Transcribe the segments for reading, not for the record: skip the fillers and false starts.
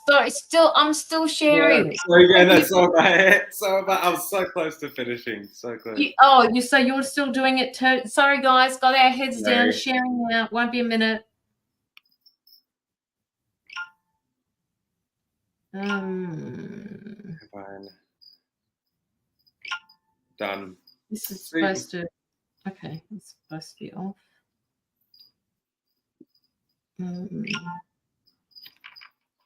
Sorry, I'm still sharing. Yeah, so yeah, that's all right. I was so close to finishing. So close. So you're still doing it too. Sorry, guys, got our heads down, sharing now. Won't be a minute. Fine. Done. This is supposed to. Okay, it's supposed to be off.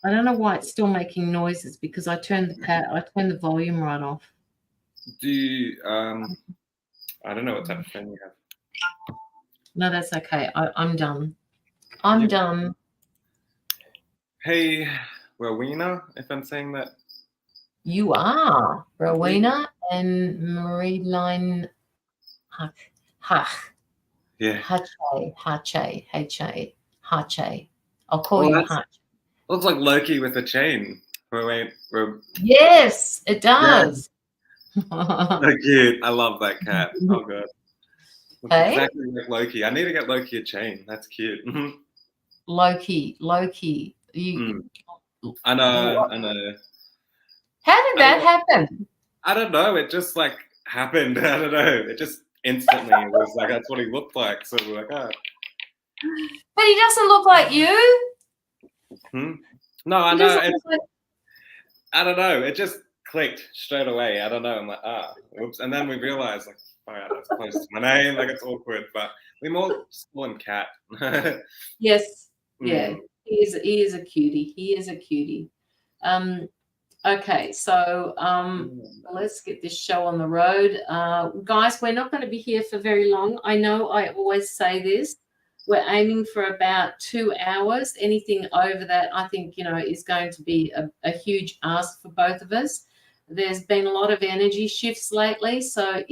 I don't know why it's still making noises because I turned the volume right off. Do you, I don't know what type of phone you have. No, that's okay. I'm done. I'm done. Hey, Rowena, if I'm saying that. You are Rowena and Marie-Line Hach. Yeah. Hache. I'll call you Hach. Looks like Loki with a chain. Yes, it does. Yeah. So cute. I love that cat. Oh god. Hey? Exactly like Loki. I need to get Loki a chain. That's cute. Loki. I know. How did that happen? I don't know. It just like happened. I don't know. It just instantly it was like that's what he looked like. So we're like, oh. But he doesn't look like you. No, I know. I don't know. It just clicked straight away. I don't know. I'm like, oops. And then we realized, like, oh yeah, that's close to my name. Like, it's awkward. But we more call him Cat. Yes. Yeah. He is a cutie. He is a cutie. Okay, so let's get this show on the road. Guys, we're not going to be here for very long. I know I always say this. We're aiming for about 2 hours. Anything over that, I think, is going to be a huge ask for both of us. There's been a lot of energy shifts lately. So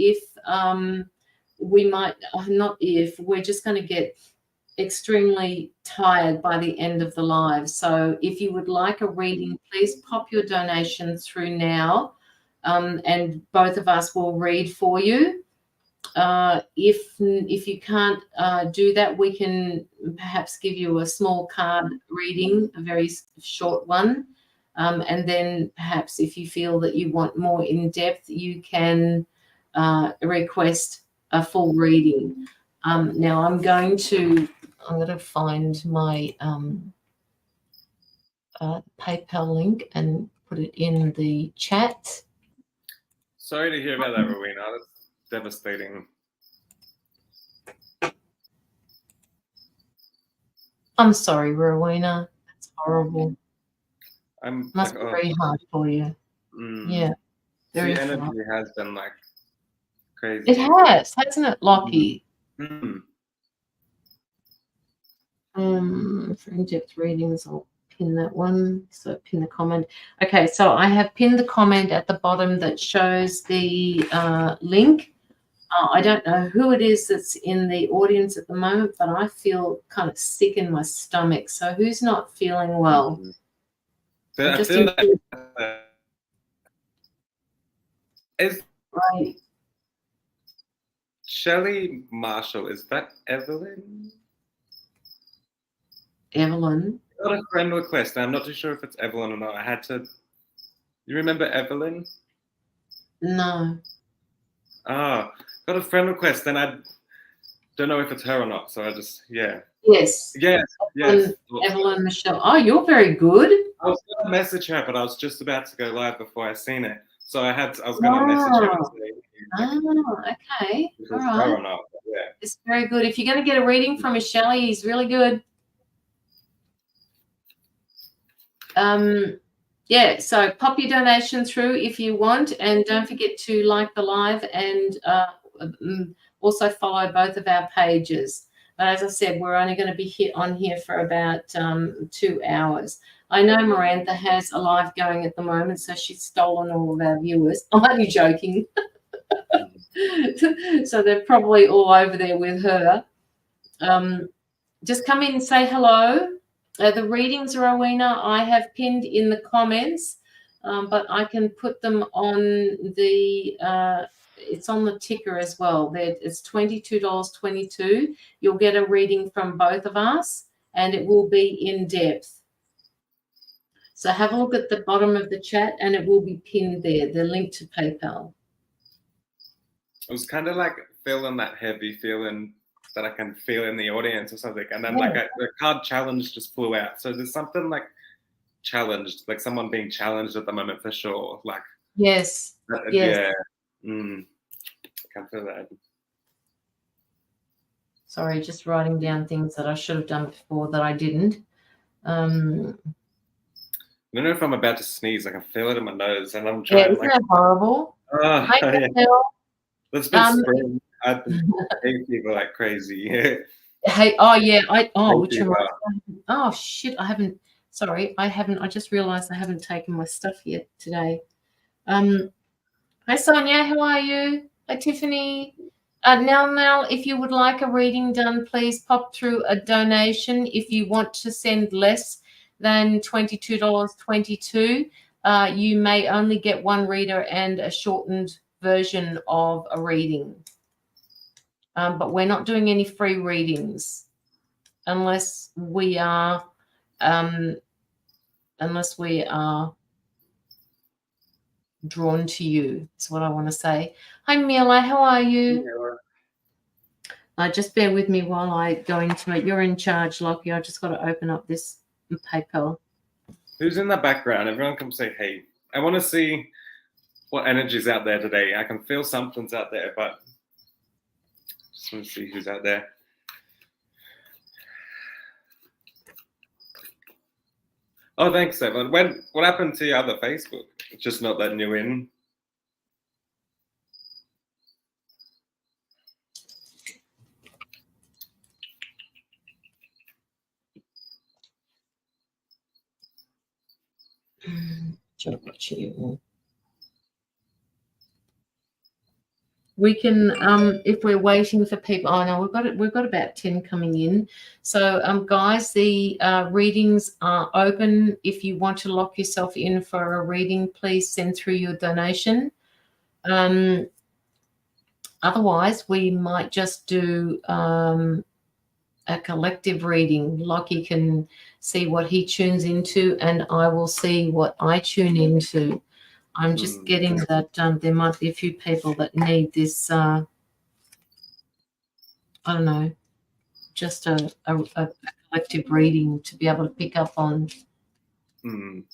we're just going to get extremely tired by the end of the live. So if you would like a reading, please pop your donation through now, and both of us will read for you. If you can't do that, we can perhaps give you a small card reading, a very short one, and then perhaps if you feel that you want more in depth, you can request a full reading. Now I'm going to find my PayPal link and put it in the chat. Sorry to hear about that, Rowena. That's devastating. I'm sorry, Rowena. That's horrible. Must be very hard for you. Yeah. The energy has been like crazy. It has, hasn't it, Locky? For in-depth readings, I'll pin that one. So pin the comment. Okay, so I have pinned the comment at the bottom that shows the link. I don't know who it is that's in the audience at the moment, but I feel kind of sick in my stomach. So who's not feeling well? Right. Shelley Marshall, is that Evelyn? Evelyn? I got a friend request. I'm not too sure if it's Evelyn or not. I had to. You remember Evelyn? No. Got a friend request, and I don't know if it's her or not. So I just, Yes. Yes. Evelyn Michelle. Oh, you're very good. I was going to message her, but I was just about to go live before I seen it. So I was going to message her. Okay. All right. Or not, yeah. It's very good. If you're going to get a reading from Michelle, he's really good. Yeah, so pop your donation through if you want, and don't forget to like the live and also follow both of our pages. But as I said, we're only going to be on here for about 2 hours. I know Miranda has a live going at the moment, so she's stolen all of our viewers. I'm only joking. So they're probably all over there with her. Just come in and say hello. The readings, Rowena, I have pinned in the comments, but I can put them on the it's on the ticker as well. It's $22.22. You'll get a reading from both of us, and it will be in depth. So have a look at the bottom of the chat, and it will be pinned there, the link to PayPal. It was kind of like feeling that heavy feeling that I can feel in the audience or something. And then like the card challenge just flew out. So there's something like challenged, like someone being challenged at the moment for sure. Like yes. Yeah. I can feel that. Sorry, just writing down things that I should have done before that I didn't. I don't know if I'm about to sneeze. I can feel it in my nose, and I'm trying. Isn't that horrible? It's been spring. I've been seeing people like crazy. Hey, which reminds me. Oh shit! I haven't. Sorry, I haven't. I just realised I haven't taken my stuff yet today. Hi Sonia, how are you? Hi Tiffany. Now, if you would like a reading done, please pop through a donation. If you want to send less than $22.22, you may only get one reader and a shortened version of a reading. But we're not doing any free readings unless we are drawn to you. That's what I want to say. Hi Mila, how are you? Just bear with me while I go into it. You're in charge, Locky. I just got to open up this PayPal. Who's in the background? Everyone come say hey. I want to see what energy's out there today. I can feel something's out there, but just want to see who's out there. Oh, thanks, Evelyn. What happened to your other Facebook? It's just not letting you in. We can, if we're waiting for people. Oh no, we've got about 10 coming in. So, guys, the readings are open. If you want to lock yourself in for a reading, please send through your donation. Otherwise, we might just do a collective reading. Locky can see what he tunes into, and I will see what I tune into. I'm just getting that there might be a few people that need this, I don't know, just a collective reading to be able to pick up on. I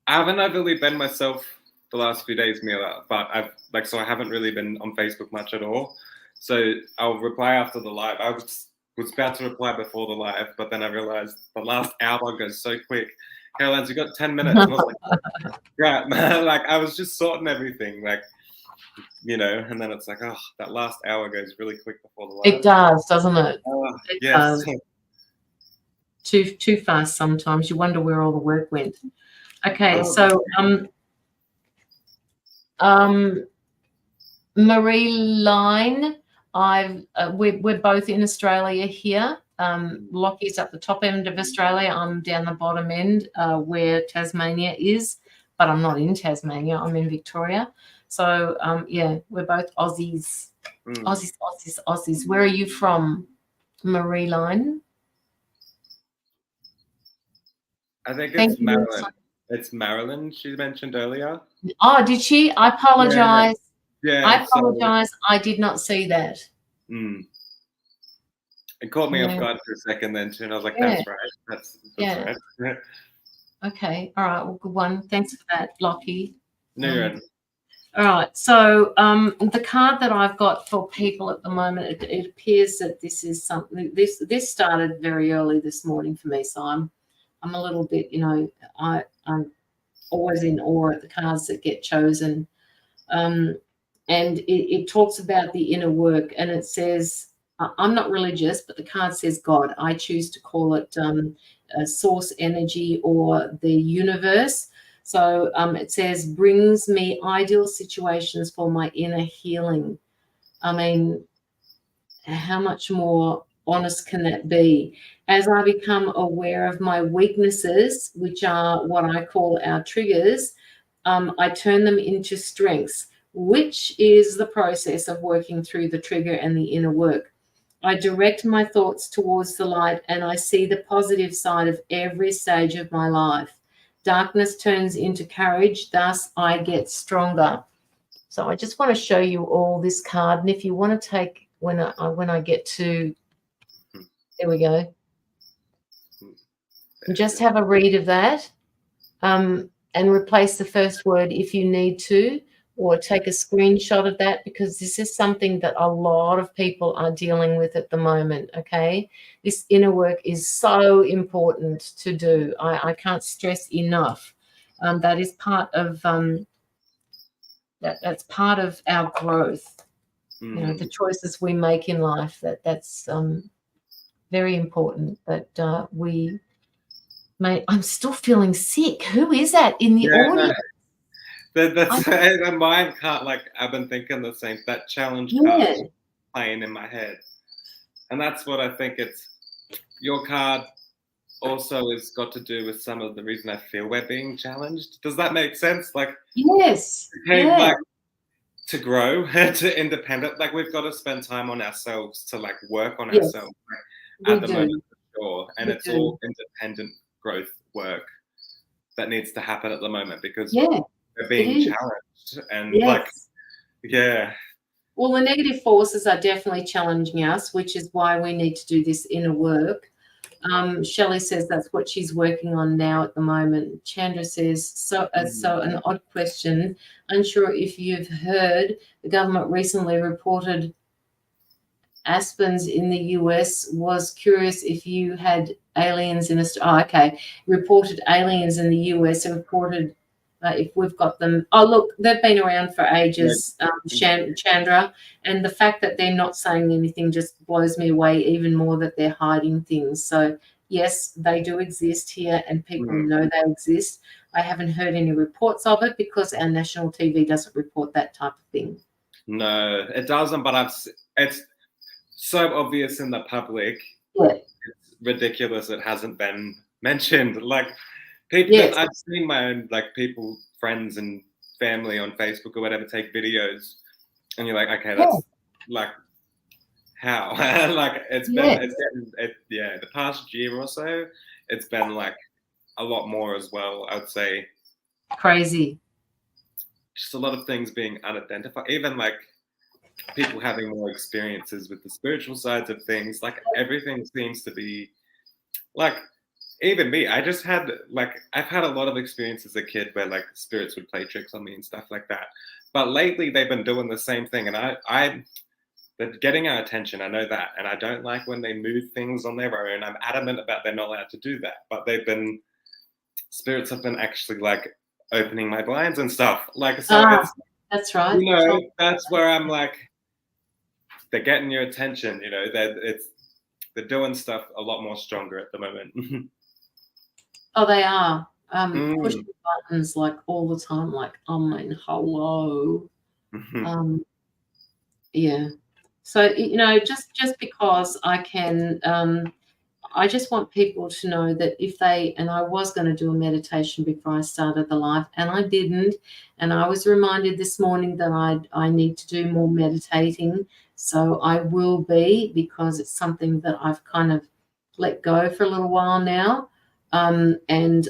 haven't overly been myself the last few days, Mila, but I haven't really been on Facebook much at all. So I'll reply after the live. I was about to reply before the live, but then I realized the last hour goes so quick. Caroline's, you got 10 minutes. And I was like, right, man. Like I was just sorting everything, like, and then it's like, oh, that last hour goes really quick before the live. It does, doesn't it? It yes. Does. Too fast sometimes. You wonder where all the work went. Okay, so Marie Line, we're both in Australia here. Locky's at the top end of Australia. I'm down the bottom end where Tasmania is, but I'm not in Tasmania. I'm in Victoria. So, yeah, we're both Aussies. Aussies. Where are you from, Marie Line? I think it's Marilyn. It's Marilyn she mentioned earlier. Oh, did she? I apologize. Yeah, I apologize. I did not see that. It caught me off guard for a second then too, and I was like, that's right. That's right. Okay. All right. Well, good one. Thanks for that, Locky. No, you're right. All right. So the card that I've got for people at the moment, it appears that this is something. This started very early this morning for me, so I'm a little bit, I'm always in awe at the cards that get chosen. And it talks about the inner work, and it says, I'm not religious, but the card says God. I choose to call it source energy or the universe. So it says, brings me ideal situations for my inner healing. I mean, how much more honest can that be? As I become aware of my weaknesses, which are what I call our triggers, I turn them into strengths, which is the process of working through the trigger and the inner work. I direct my thoughts towards the light, and I see the positive side of every stage of my life. Darkness turns into courage, thus I get stronger. So I just want to show you all this card, and if you want to take, when I get to, there we go, just have a read of that, and replace the first word if you need to, or take a screenshot of that, because this is something that a lot of people are dealing with at the moment, okay? This inner work is so important to do. I can't stress enough. That is part of that's part of our growth. You know, the choices we make in life. That's very important. That we may. I'm still feeling sick. Who is that in the audience? That's the mind card. Like, I've been thinking the same. That challenge card playing in my head, and that's what I think. It's your card. Also, has got to do with some of the reason I feel we're being challenged. Does that make sense? Like, yes, like to grow, to independent. Like, we've got to spend time on ourselves to like work on ourselves at the moment, for sure. And it's all independent growth work that needs to happen at the moment, because we're being challenged, and like, well, the negative forces are definitely challenging us, which is why we need to do this inner work. Shelley says that's what she's working on now at the moment. Chandra says, so an odd question. Unsure if you've heard, the government recently reported Aspens in the US. Was curious if you had aliens in Australia. Reported aliens in the US and reported if we've got them. Oh, look, they've been around for ages, Chandra, and the fact that they're not saying anything just blows me away even more, that they're hiding things. So yes, they do exist here, and people know they exist. I haven't heard any reports of it because our national TV doesn't report that type of thing. No, it doesn't, but it's so obvious in the public. It's ridiculous it hasn't been mentioned. Like, people, I've seen my own, like, people, friends and family on Facebook or whatever take videos, and you're like, okay, that's like, how? Like, it's been, the past year or so, it's been like a lot more as well, I would say. Crazy. Just a lot of things being unidentified, even like people having more experiences with the spiritual sides of things. Like, everything seems to be like, even me, I just had, like, I've had a lot of experience as a kid where, like, spirits would play tricks on me and stuff like that. But lately they've been doing the same thing, and they're getting our attention, I know that. And I don't like when they move things on their own. I'm adamant about they're not allowed to do that. But spirits have been actually, like, opening my blinds and stuff. Like, so that's right. You know, that's where I'm like, they're getting your attention, you know, they're doing stuff a lot more stronger at the moment. Oh, they are. Pushing buttons like all the time, like, I mean, hello. So, you know, just because I can, I just want people to know that if they, and I was going to do a meditation before I started the live, and I didn't, and I was reminded this morning that I need to do more meditating. So I will be, because it's something that I've kind of let go for a little while now. And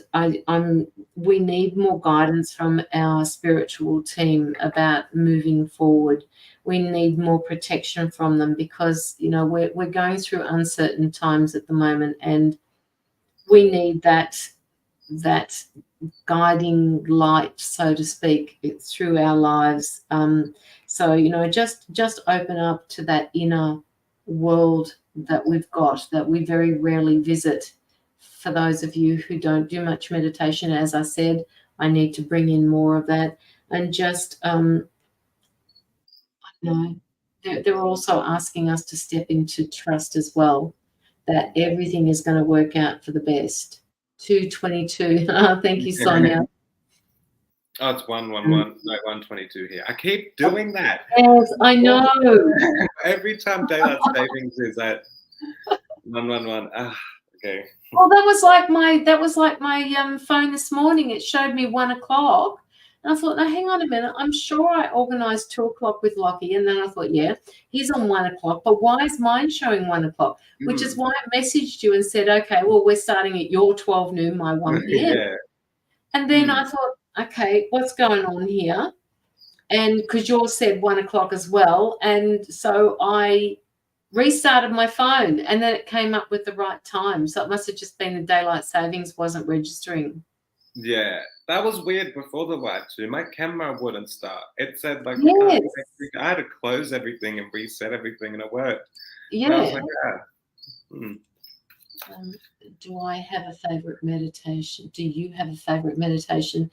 we need more guidance from our spiritual team about moving forward. We need more protection from them, because, you know, we're going through uncertain times at the moment, and we need that guiding light, so to speak, through our lives. So, you know, just open up to that inner world that we've got, that we very rarely visit. For those of you who don't do much meditation, as I said, I need to bring in more of that. And just, you know, they're also asking us to step into trust as well, that everything is going to work out for the best. 222. Thank you, Sonia. Oh, it's 111. No, 122 here. I keep doing that. Yes, I know. Every time daylight savings is at 111. Okay. Well, that was like my phone this morning. It showed me 1 o'clock. And I thought, no, hang on a minute. I'm sure I organised 2 o'clock with Locky. And then I thought, yeah, he's on 1 o'clock. But why is mine showing 1 o'clock? Which is why I messaged you and said, okay, well, we're starting at your 12 noon, my 1 p.m. And then I thought, okay, what's going on here? And because yours said 1 o'clock as well. And so I restarted my phone, and then it came up with the right time. So it must have just been the daylight savings wasn't registering. Yeah, that was weird before the live too. My camera wouldn't start. It said like, Yes. I had to close everything and reset everything, and it worked. Yeah. And I was like, do I have a favorite meditation? Do you have a favorite meditation?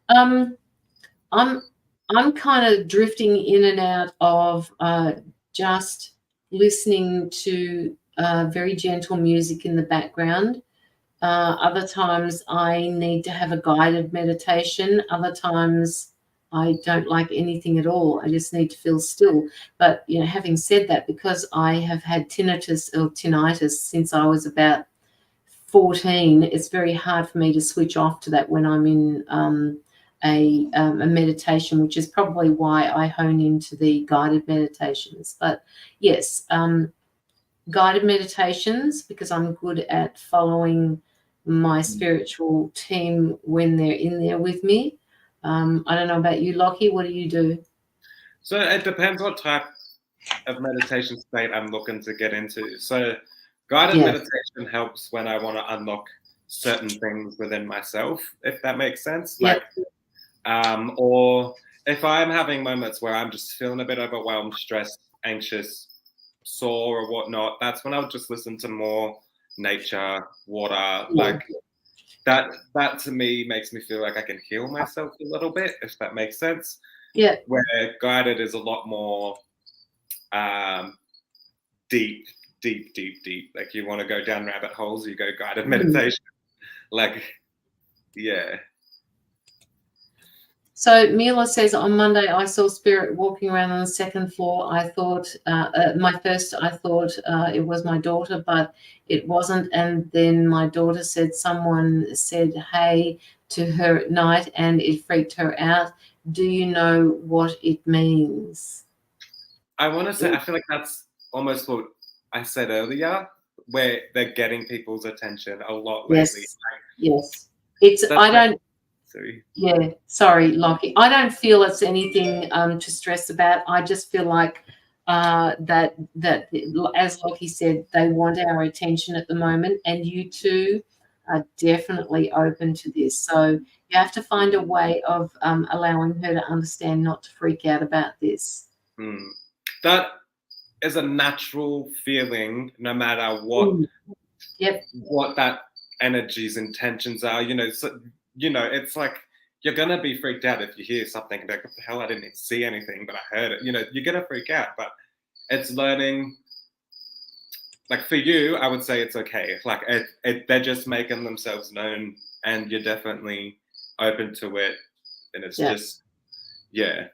I'm kind of drifting in and out of just listening to very gentle music in the background. Other times I need to have a guided meditation. Other times I don't like anything at all. I just need to feel still. But, having said that, because I have had tinnitus since I was about 14, it's very hard for me to switch off to that when I'm in a meditation, which is probably why I hone into the guided meditations. But yes, guided meditations, because I'm good at following my spiritual team when they're in there with me. I don't know about you, Locky. What do you do? So it depends what type of meditation state I'm looking to get into. So guided meditation helps when I want to unlock certain things within myself, if that makes sense. Yep. Or if I'm having moments where I'm just feeling a bit overwhelmed, stressed, anxious, sore or whatnot, that's when I'll just listen to more nature, water, like that to me makes me feel like I can heal myself a little bit, if that makes sense. Yeah. Where guided is a lot more deep. Like you want to go down rabbit holes, you go guided meditation. Like, yeah. So Mila says, on Monday I saw spirit walking around on the second floor. I thought it was my daughter, but it wasn't. And then my daughter said someone said hey to her at night, and it freaked her out. Do you know what it means? I want to say, I feel like that's almost what I said earlier, where they're getting people's attention a lot lately. Yes. It's, I don't, sorry. Yeah, sorry, Locky. I don't feel it's anything to stress about. I just feel like that as Locky said, they want our attention at the moment, and you two are definitely open to this. So you have to find a way of allowing her to understand not to freak out about this. That is a natural feeling, no matter what. What that energy's intentions are. So, it's like you're gonna be freaked out if you hear something like, what the hell, I didn't see anything, but I heard it. You're gonna freak out, but it's learning. Like for you, I would say it's okay. Like they're just making themselves known, and you're definitely open to it, and it's just, yeah.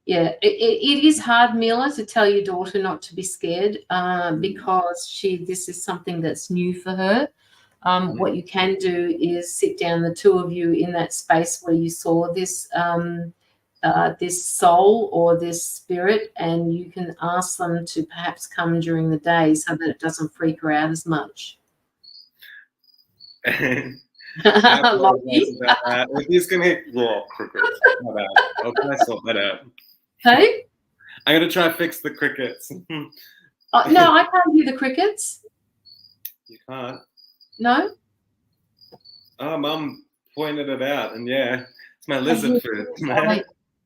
Yeah, it is hard, Mila, to tell your daughter not to be scared because this is something that's new for her. What you can do is sit down, the two of you, in that space where you saw this this soul or this spirit, and you can ask them to perhaps come during the day so that it doesn't freak her out as much. He's gonna hit crickets. I'll try to sort that out. Hey? I'm gonna try to fix the crickets. No, I can't hear the crickets. You can't? No? Oh, Mum pointed it out, and yeah, it's my lizard food.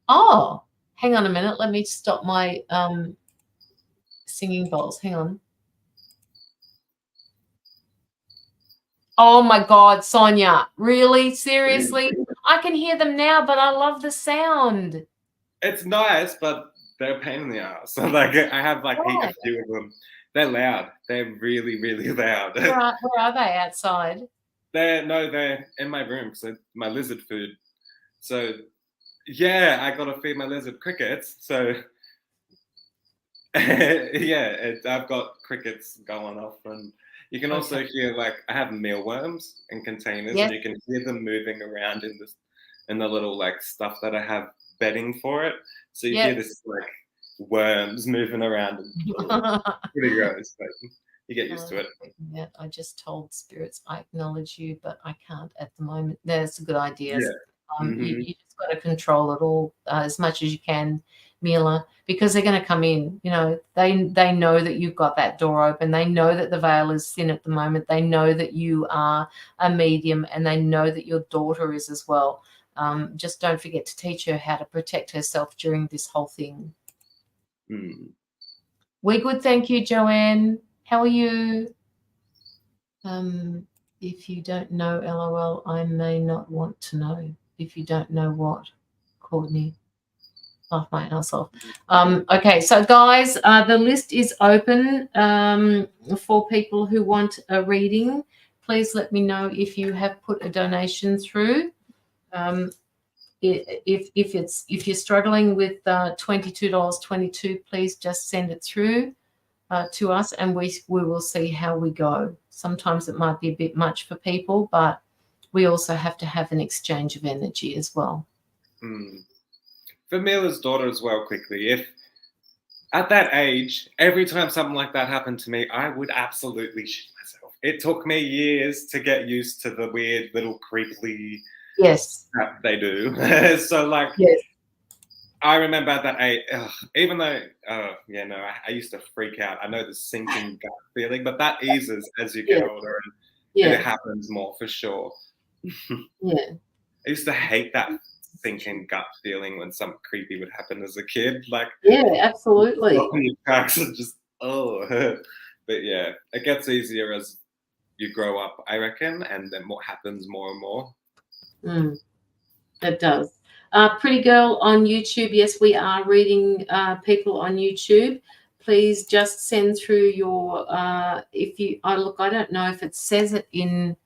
Oh, hang on a minute. Let me stop my singing bowls. Hang on. Oh my God, Sonia, really? Seriously? I can hear them now, but I love the sound. It's nice, but they're a pain in the ass. So like, I have like a few of them. They're loud. They're really, really loud. Where are they? Outside? They're in my room. So my lizard food. So yeah, I gotta feed my lizard crickets. So yeah, I've got crickets going off, and you can also hear, like, I have mealworms in containers, and you can hear them moving around in the little like stuff that I have bedding for it. So you hear this like worms moving around, and pretty gross. But You get used to it. Yeah, I just told spirits I acknowledge you, but I can't at the moment. That's a good idea. Yeah. You just got to control it all as much as you can, Mila, because they're going to come in. You know, they know that you've got that door open. They know that the veil is thin at the moment. They know that you are a medium, and they know that your daughter is as well. Just don't forget to teach her how to protect herself during this whole thing. We're good, thank you, Joanne. How are you? If you don't know, LOL, I may not want to know. If you don't know what, Courtney, laugh my ass off. Okay, so guys, the list is open for people who want a reading. Please let me know if you have put a donation through. If you're struggling with $22.22, please just send it through to us, and we will see how we go. Sometimes it might be a bit much for people, but we also have to have an exchange of energy as well. For Mila's daughter as well, quickly, if at that age, every time something like that happened to me, I would absolutely shit myself. It took me years to get used to the weird little creepily that they do. So like, I remember at that age, even though, I used to freak out. I know the sinking gut feeling, but that eases as you get older, and it happens more for sure. I used to hate that sinking gut feeling when something creepy would happen as a kid. Like, absolutely. Your tracks and just but yeah, it gets easier as you grow up, I reckon, and then what happens more and more. It does. Pretty Girl on YouTube. Yes, we are reading people on YouTube. Please just send through your look, I don't know if it says it in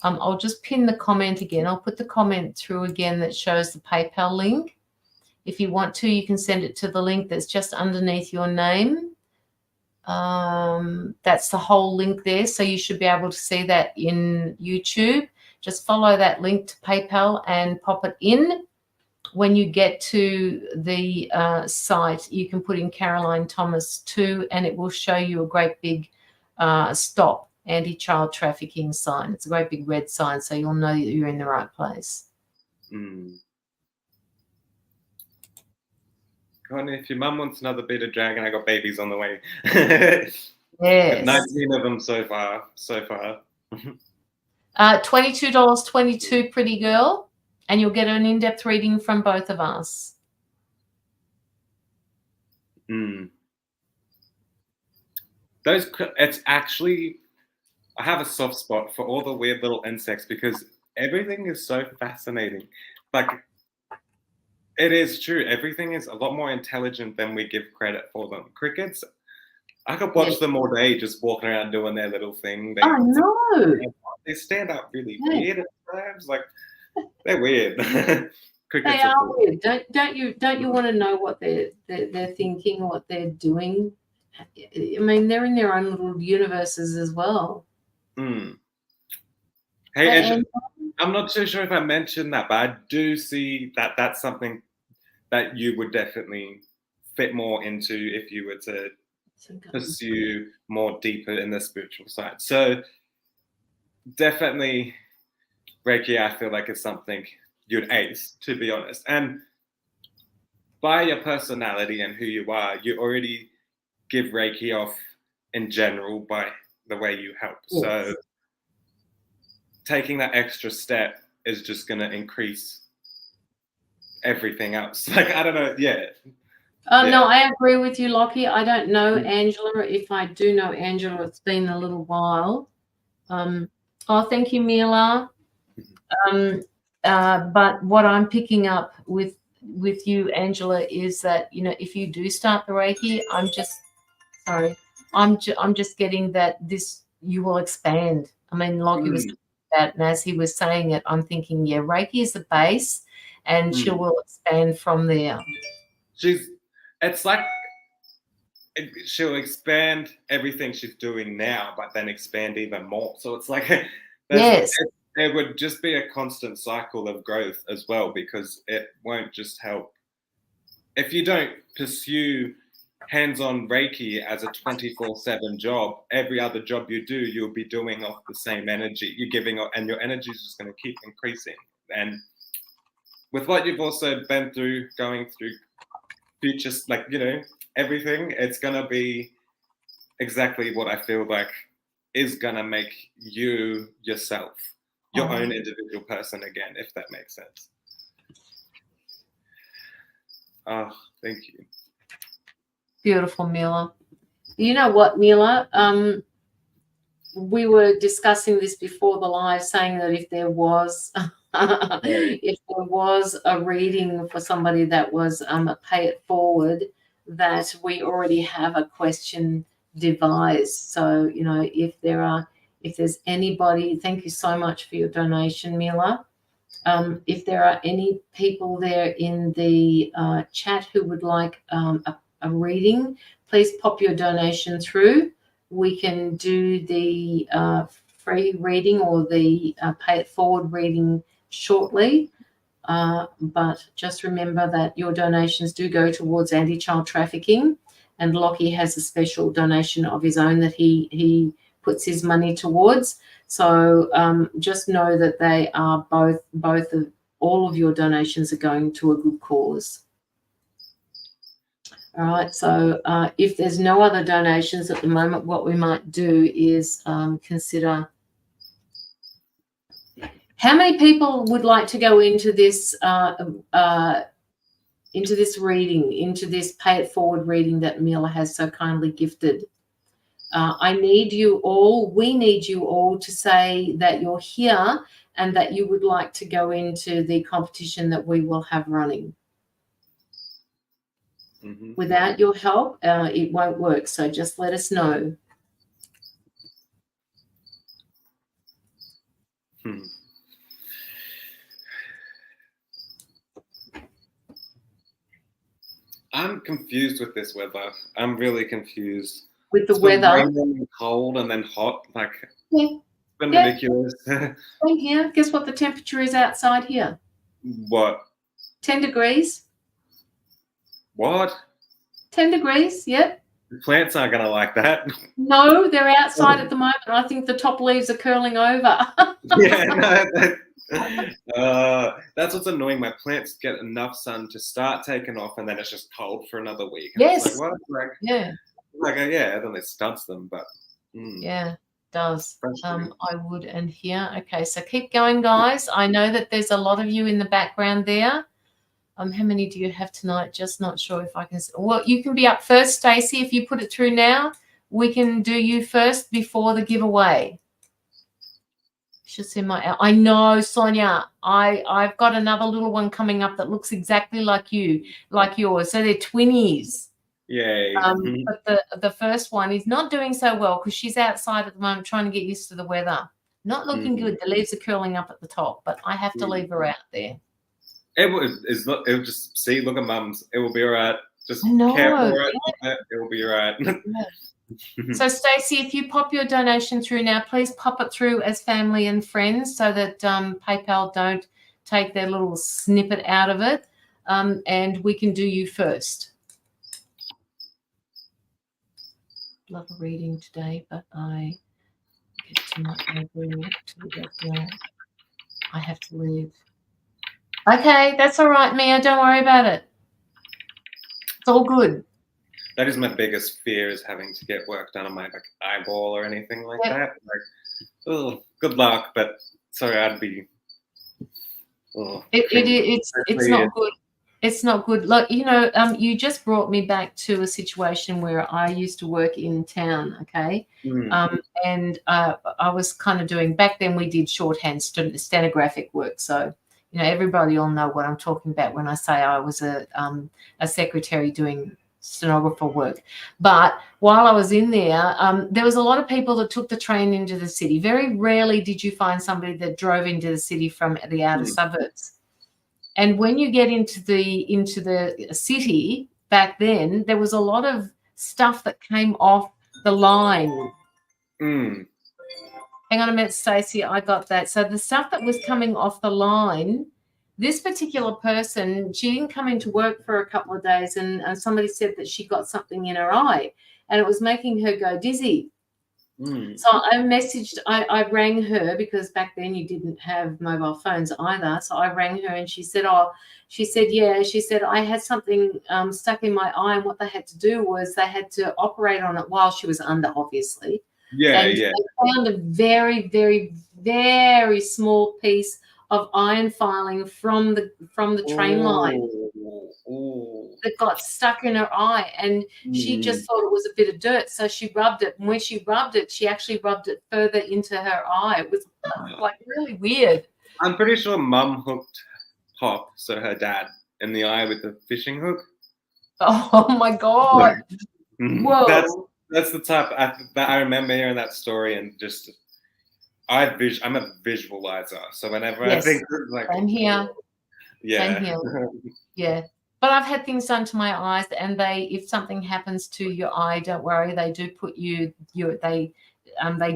I'll just pin the comment again. I'll put the comment through again that shows the PayPal link. If you want to, you can send it to the link that's just underneath your name. That's the whole link there, so you should be able to see that in YouTube. Just follow that link to PayPal and pop it in. When you get to the site, you can put in Caroline Thomas 2, and it will show you a great big stop anti-child trafficking sign. It's a great big red sign, so you'll know that you're in the right place. Connie, if your mum wants another beta dragon, I got babies on the way. Yes. 19 of them so far. $22.22, Pretty Girl, and you'll get an in-depth reading from both of us. It's actually, I have a soft spot for all the weird little insects because everything is so fascinating. Like, it is true. Everything is a lot more intelligent than we give credit for them. Crickets, I could watch them all day just walking around doing their little thing. They stand up really weird at times. Like, they're weird. Crickets are cool. Weird. Don't you want to know what they're thinking, what they're doing? I mean, they're in their own little universes as well. Hey, I'm not too sure if I mentioned that, but I do see that that's something that you would definitely fit more into if you were to pursue more deeper in the spiritual side. So definitely Reiki, I feel like, is something you'd ace, to be honest. And by your personality and who you are, you already give Reiki off in general by the way you help. So taking that extra step is just going to increase everything else. Like, I don't know. No, I agree with you, Locky. I don't know Angela. If I do know Angela, it's been a little while. Thank you, Mila. But what I'm picking up with you, Angela, is that, you know, if you do start the Reiki, I'm just getting that you will expand. I mean, Locky was talking about, and as he was saying it, I'm thinking, Reiki is the base, and she will expand from there. It's like she'll expand everything she's doing now, but then expand even more. So it's like it would just be a constant cycle of growth as well, because it won't just help if you don't pursue hands-on Reiki as a 24/7 job, every other job you do, you'll be doing off the same energy. You're giving, and your energy is just going to keep increasing. And with what you've also been through, going through futures, like, you know, everything, it's going to be exactly what I feel like is going to make you yourself, your own individual person again, if that makes sense. Oh, thank you. Beautiful, Mila. You know what, Mila? We were discussing this before the live, saying that if there was a reading for somebody that was a pay it forward, that we already have a question devised. So, you know, if there's anybody, thank you so much for your donation, Mila. If there are any people there in the chat who would like a reading, please pop your donation through. We can do the free reading or the pay it forward reading shortly. But just remember that your donations do go towards anti-child trafficking, and Locky has a special donation of his own that he puts his money towards. So just know that they are all of your donations are going to a good cause. All right, so if there's no other donations at the moment, what we might do is consider how many people would like to go into this reading, into this pay it forward reading that Mila has so kindly gifted. I need you all, we need you all to say that you're here and that you would like to go into the competition that we will have running. Mm-hmm. Without your help, it won't work. So just let us know. I'm confused with this weather. I'm really confused. With the weather? Raining, cold and then hot. Like, it's been ridiculous. Same here. Guess what the temperature is outside here? What? 10 degrees. What? 10 degrees, yep. The plants aren't going to like that. No, they're outside at the moment. I think the top leaves are curling over. That's what's annoying. My plants get enough sun to start taking off, and then it's just cold for another week. And yes. It's like, what? Like, yeah. Like, yeah, then it stunts them, but. Yeah, it does. I would and here. Okay, so keep going, guys. I know that there's a lot of you in the background there. How many do you have tonight? Just not sure if I can. Well, you can be up first, Stacey. If you put it through now, we can do you first before the giveaway. Should see my. I know, Sonia. I've got another little one coming up that looks exactly like yours. So they're twinnies. Yay. But the first one is not doing so well because she's outside at the moment trying to get used to the weather. Not looking good. The leaves are curling up at the top, but I have to leave her out there. It will just see. Look at Mum's. It will be all right. Just care for it. Yeah. It will be all right. Yeah. So, Stacey, if you pop your donation through now, please pop it through as family and friends so that PayPal don't take their little snippet out of it, and we can do you first. Love a reading today, but I get too much I have to leave. Okay, that's all right, Mia. Don't worry about it. It's all good. That is my biggest fear, is having to get work done on my eyeball or anything like that. Like, oh, good luck, but sorry, I'd be. Oh, it's not good. It's not good. Look, you know, you just brought me back to a situation where I used to work in town, okay? And I was kind of doing, back then we did shorthand stenographic work. So, you know, everybody will know what I'm talking about when I say I was a secretary doing stenographer work. But while I was in there, there was a lot of people that took the train into the city. Very rarely did you find somebody that drove into the city from the outer suburbs. And when you get into the city back then, there was a lot of stuff that came off the line. Hang on a minute, Stacey, I got that. So the stuff that was coming off the line this particular person, she didn't come into work for a couple of days, and somebody said that she got something in her eye and it was making her go dizzy. So I rang her, because back then you didn't have mobile phones either. So I rang her and she said, yeah. She said, I had something stuck in my eye, and what they had to do was they had to operate on it while she was under, obviously. And they found a very, very, very small piece of iron filing from the train line that got stuck in her eye, and she just thought it was a bit of dirt, so she rubbed it. And when she rubbed it, she actually rubbed it further into her eye. It was like really weird. I'm pretty sure Mum hooked Pop, so her dad, in the eye with the fishing hook. Oh my God! Whoa. That's the type that I remember hearing that story, and just I'm a visualizer, so whenever I think like, same here. Yeah. But I've had things done to my eyes, and if something happens to your eye, don't worry, they do put they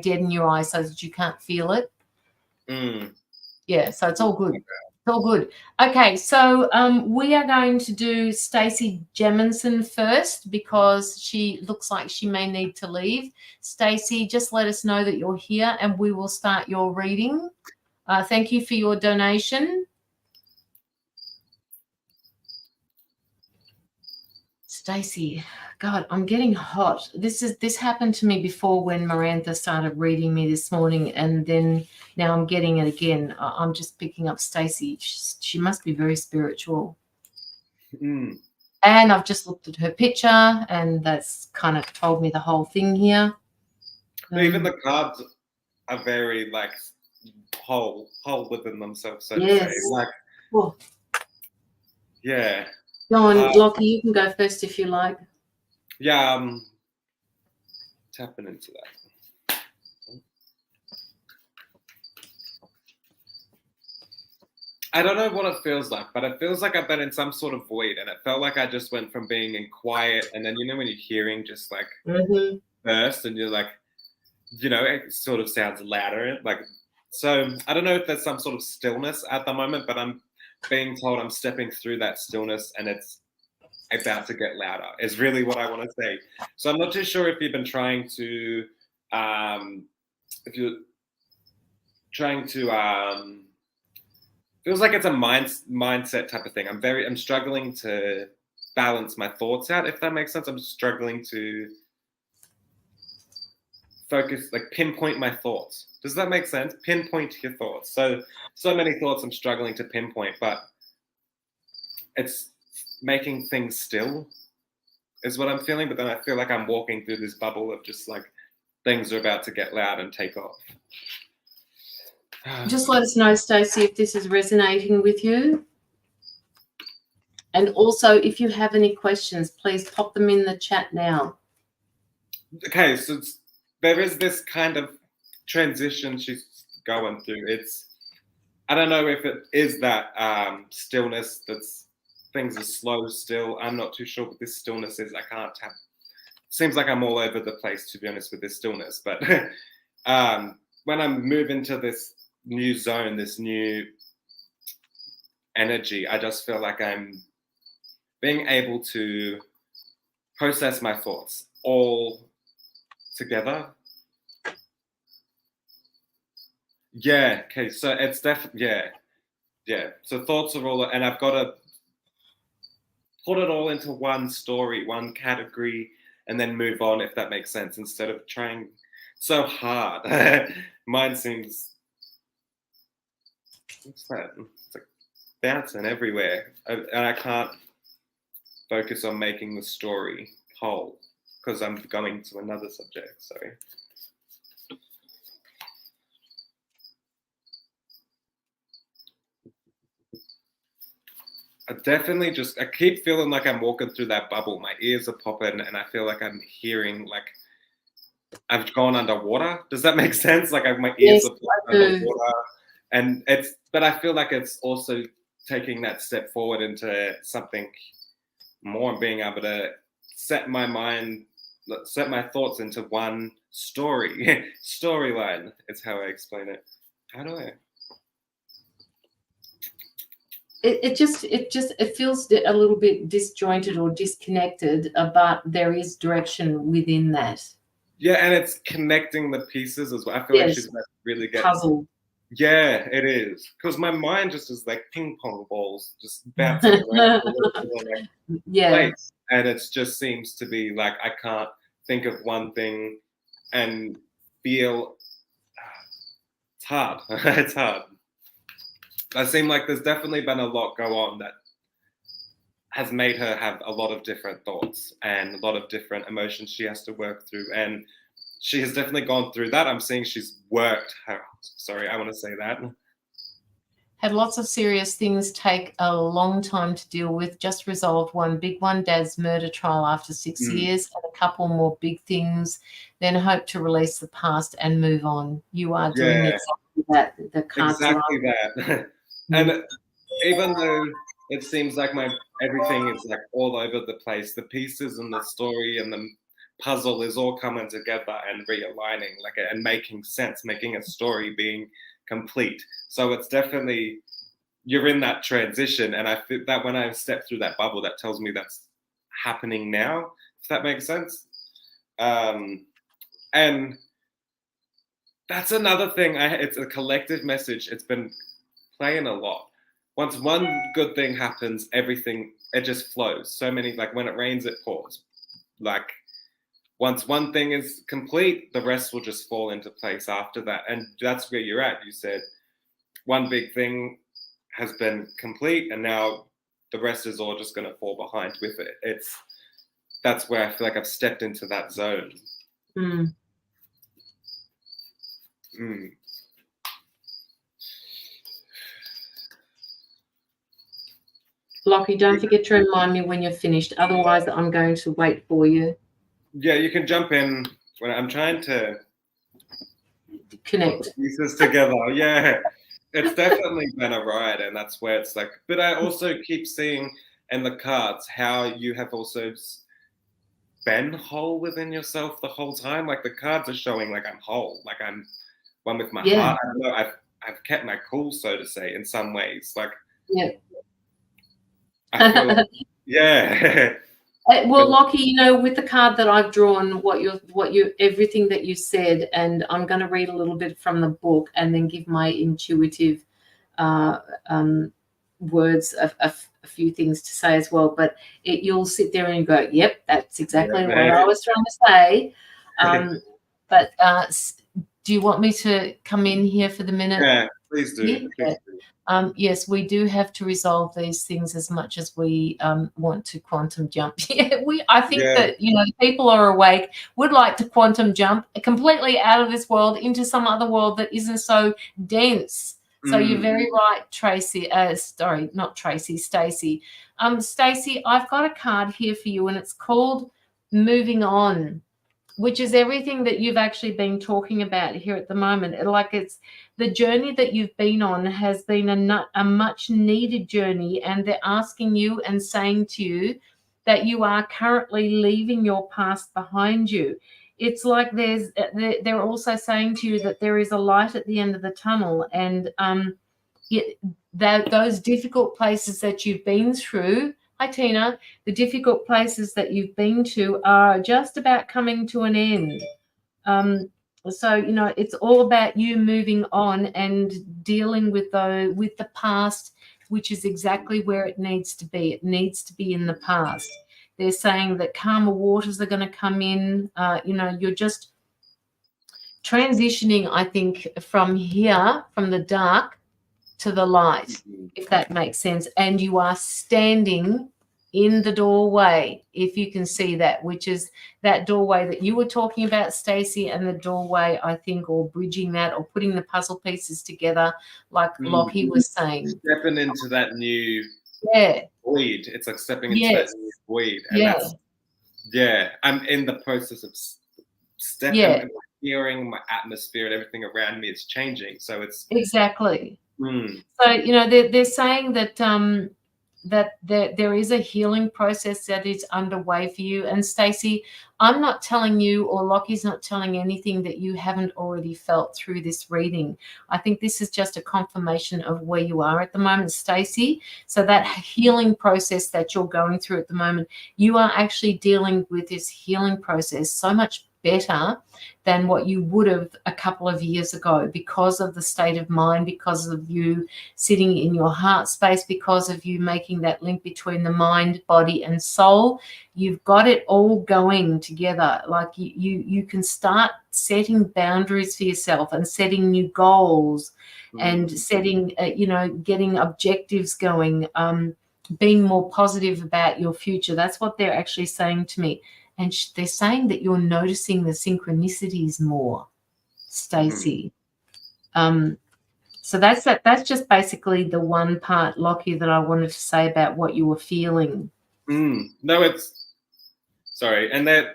deaden your eye so that you can't feel it. Yeah, so it's all good. It's all good. Okay, so we are going to do Stacey Jeminson first, because she looks like she may need to leave. Stacey, just let us know that you're here and we will start your reading. Thank you for your donation. Stacey, God, I'm getting hot. This happened to me before when Miranda started reading me this morning, and then now I'm getting it again. I'm just picking up Stacey. She must be very spiritual. And I've just looked at her picture, and that's kind of told me the whole thing here. Even the cards are very like whole within themselves, so to say. Like, yeah. Go on, Locky, you can go first if you like. Yeah, tapping into that. I don't know what it feels like, but it feels like I've been in some sort of void, and it felt like I just went from being in quiet, and then, you know, when you're hearing just like burst, and you're like, you know, it sort of sounds louder. Like, so I don't know if there's some sort of stillness at the moment, but I'm being told I'm stepping through that stillness, and it's about to get louder is really what I want to say. So I'm not too sure if you've been trying to, feels like it's a mindset type of thing. I'm struggling to balance my thoughts out, if that makes sense. I'm struggling to focus, like pinpoint my thoughts. Does that make sense? Pinpoint your thoughts. So many thoughts I'm struggling to pinpoint, but it's making things still is what I'm feeling. But then I feel like I'm walking through this bubble of just like things are about to get loud and take off. Just let us know, Stacey, if this is resonating with you. And also, if you have any questions, please pop them in the chat now. Okay, so there is this kind of transition she's going through. I don't know if it is that stillness that's things are slow still. I'm not too sure what this stillness is. I can't tap. Seems like I'm all over the place, to be honest, with this stillness. But when I move into this new zone, this new energy, I just feel like I'm being able to process my thoughts all together. Yeah, okay, so it's definitely, yeah. So thoughts are all, and I've got to put it all into one story, one category, and then move on, if that makes sense, instead of trying so hard. Mine seems, what's that? It's like bouncing everywhere, and I can't focus on making the story whole because I'm going to another subject, so. I keep feeling like I'm walking through that bubble. My ears are popping and I feel like I'm hearing, like I've gone underwater. Does that make sense? Like my ears are underwater, and but I feel like it's also taking that step forward into something more and being able to set my thoughts into one storyline. It's how I explain it. How do I? it feels a little bit disjointed or disconnected, but there is direction within that. Yeah, and it's connecting the pieces as well. I feel like she's like really getting puzzle. Yeah, it is. Because my mind just is like ping pong balls, just bouncing around place. And it just seems to be like I can't think of one thing and feel it's hard. It's hard. I seem like there's definitely been a lot go on that has made her have a lot of different thoughts and a lot of different emotions she has to work through. And she has definitely gone through that. I'm seeing she's worked her, sorry, I want to say that. Had lots of serious things take a long time to deal with. Just resolved one big one, Dad's murder trial after 6 years, and a couple more big things. Then hope to release the past and move on. You are doing exactly that. The cards exactly that. And even though it seems like everything is like all over the place, the pieces and the story and the puzzle is all coming together and realigning, like, and making sense, making a story being complete. So it's definitely, you're in that transition, and I feel that when I step through that bubble, that tells me that's happening now, if that makes sense. And that's another thing. It's a collective message. It's been playing a lot. Once one good thing happens, everything, it just flows. So many, like when it rains, it pours. Like once one thing is complete, the rest will just fall into place after that. And that's where you're at. You said one big thing has been complete, and now the rest is all just going to fall behind with it. That's where I feel like I've stepped into that zone. Locky, don't forget to remind me when you're finished. Otherwise, I'm going to wait for you. Yeah, you can jump in when I'm trying to connect put the pieces together. Yeah, it's definitely been a ride, and that's where it's like. But I also keep seeing in the cards how you have also been whole within yourself the whole time. Like the cards are showing like I'm whole, like I'm one with my heart. I don't know. I've kept my cool, so to say, in some ways. Like I feel like, well, Locky, with the card that I've drawn, everything that you said, and I'm going to read a little bit from the book and then give my intuitive words, a few things to say as well. But you'll sit there and go, "Yep, that's exactly what I was trying to say." But do you want me to come in here for the minute? Yeah, please do. Yeah. Please do. Yes, we do have to resolve these things as much as we want to quantum jump. I think that people are awake, would like to quantum jump completely out of this world into some other world that isn't so dense. So you're very right, Tracy. Sorry, not Tracy, Stacey. Stacey, I've got a card here for you, and it's called Moving On, which is everything that you've actually been talking about here at the moment. Like it's the journey that you've been on has been a much needed journey, and they're asking you and saying to you that you are currently leaving your past behind you. It's like they're also saying to you that there is a light at the end of the tunnel, and those difficult places that you've been through, hi Tina, the difficult places that you've been to are just about coming to an end. So it's all about you moving on and dealing with the past, which is exactly where it needs to be. It needs to be in the past. They're saying that calmer waters are going to come in. You're just transitioning, I think, from here, from the dark to the light, if that makes sense. And you are standing in the doorway, if you can see that, which is that doorway that you were talking about, Stacey, and the doorway, I think, or bridging that or putting the puzzle pieces together, like Locky was saying. Stepping into that new void. It's like stepping into that new void. And I'm in the process of stepping and hearing my atmosphere and everything around me is changing. So it's exactly. So they're saying that that there is a healing process that is underway for you. And Stacey, I'm not telling you, or Locky's not telling anything that you haven't already felt through this reading. I think this is just a confirmation of where you are at the moment, Stacey. So that healing process that you're going through at the moment, you are actually dealing with this healing process so much better than what you would have a couple of years ago, because of the state of mind, because of you sitting in your heart space, because of you making that link between the mind, body, and soul. You've got it all going together. Like you can start setting boundaries for yourself and setting new goals and setting, getting objectives going, being more positive about your future. That's what they're actually saying to me. And they're saying that you're noticing the synchronicities more, Stacey. So that's just basically the one part, Locky, that I wanted to say about what you were feeling. No, it's sorry. And there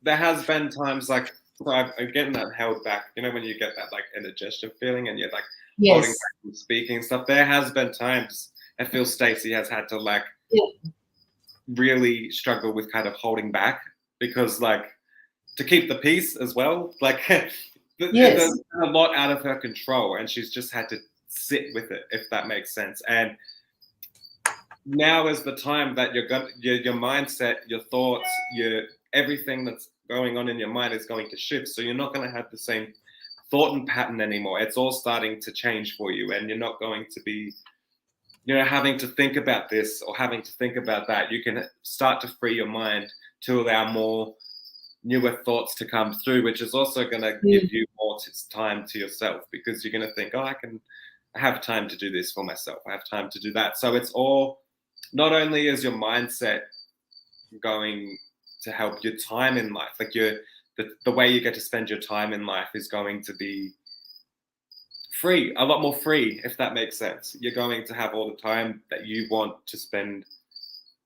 has been times like, so I'm getting that held back. You know, when you get that like indigestion feeling and you're like holding back from speaking and stuff. There has been times I feel Stacey has had to like really struggle with kind of holding back, because like to keep the peace as well, like there's a lot out of her control, and she's just had to sit with it, if that makes sense. And now is the time that your mindset, your thoughts, everything that's going on in your mind is going to shift. So you're not going to have the same thought and pattern anymore. It's all starting to change for you, and you're not going to be, having to think about this or having to think about that. You can start to free your mind to allow more newer thoughts to come through, which is also going to give you more time to yourself, because you're going to think, I have time to do this for myself. I have time to do that. So it's all, not only is your mindset going to help your time in life, like the way you get to spend your time in life is going to be free, a lot more free, if that makes sense. You're going to have all the time that you want to spend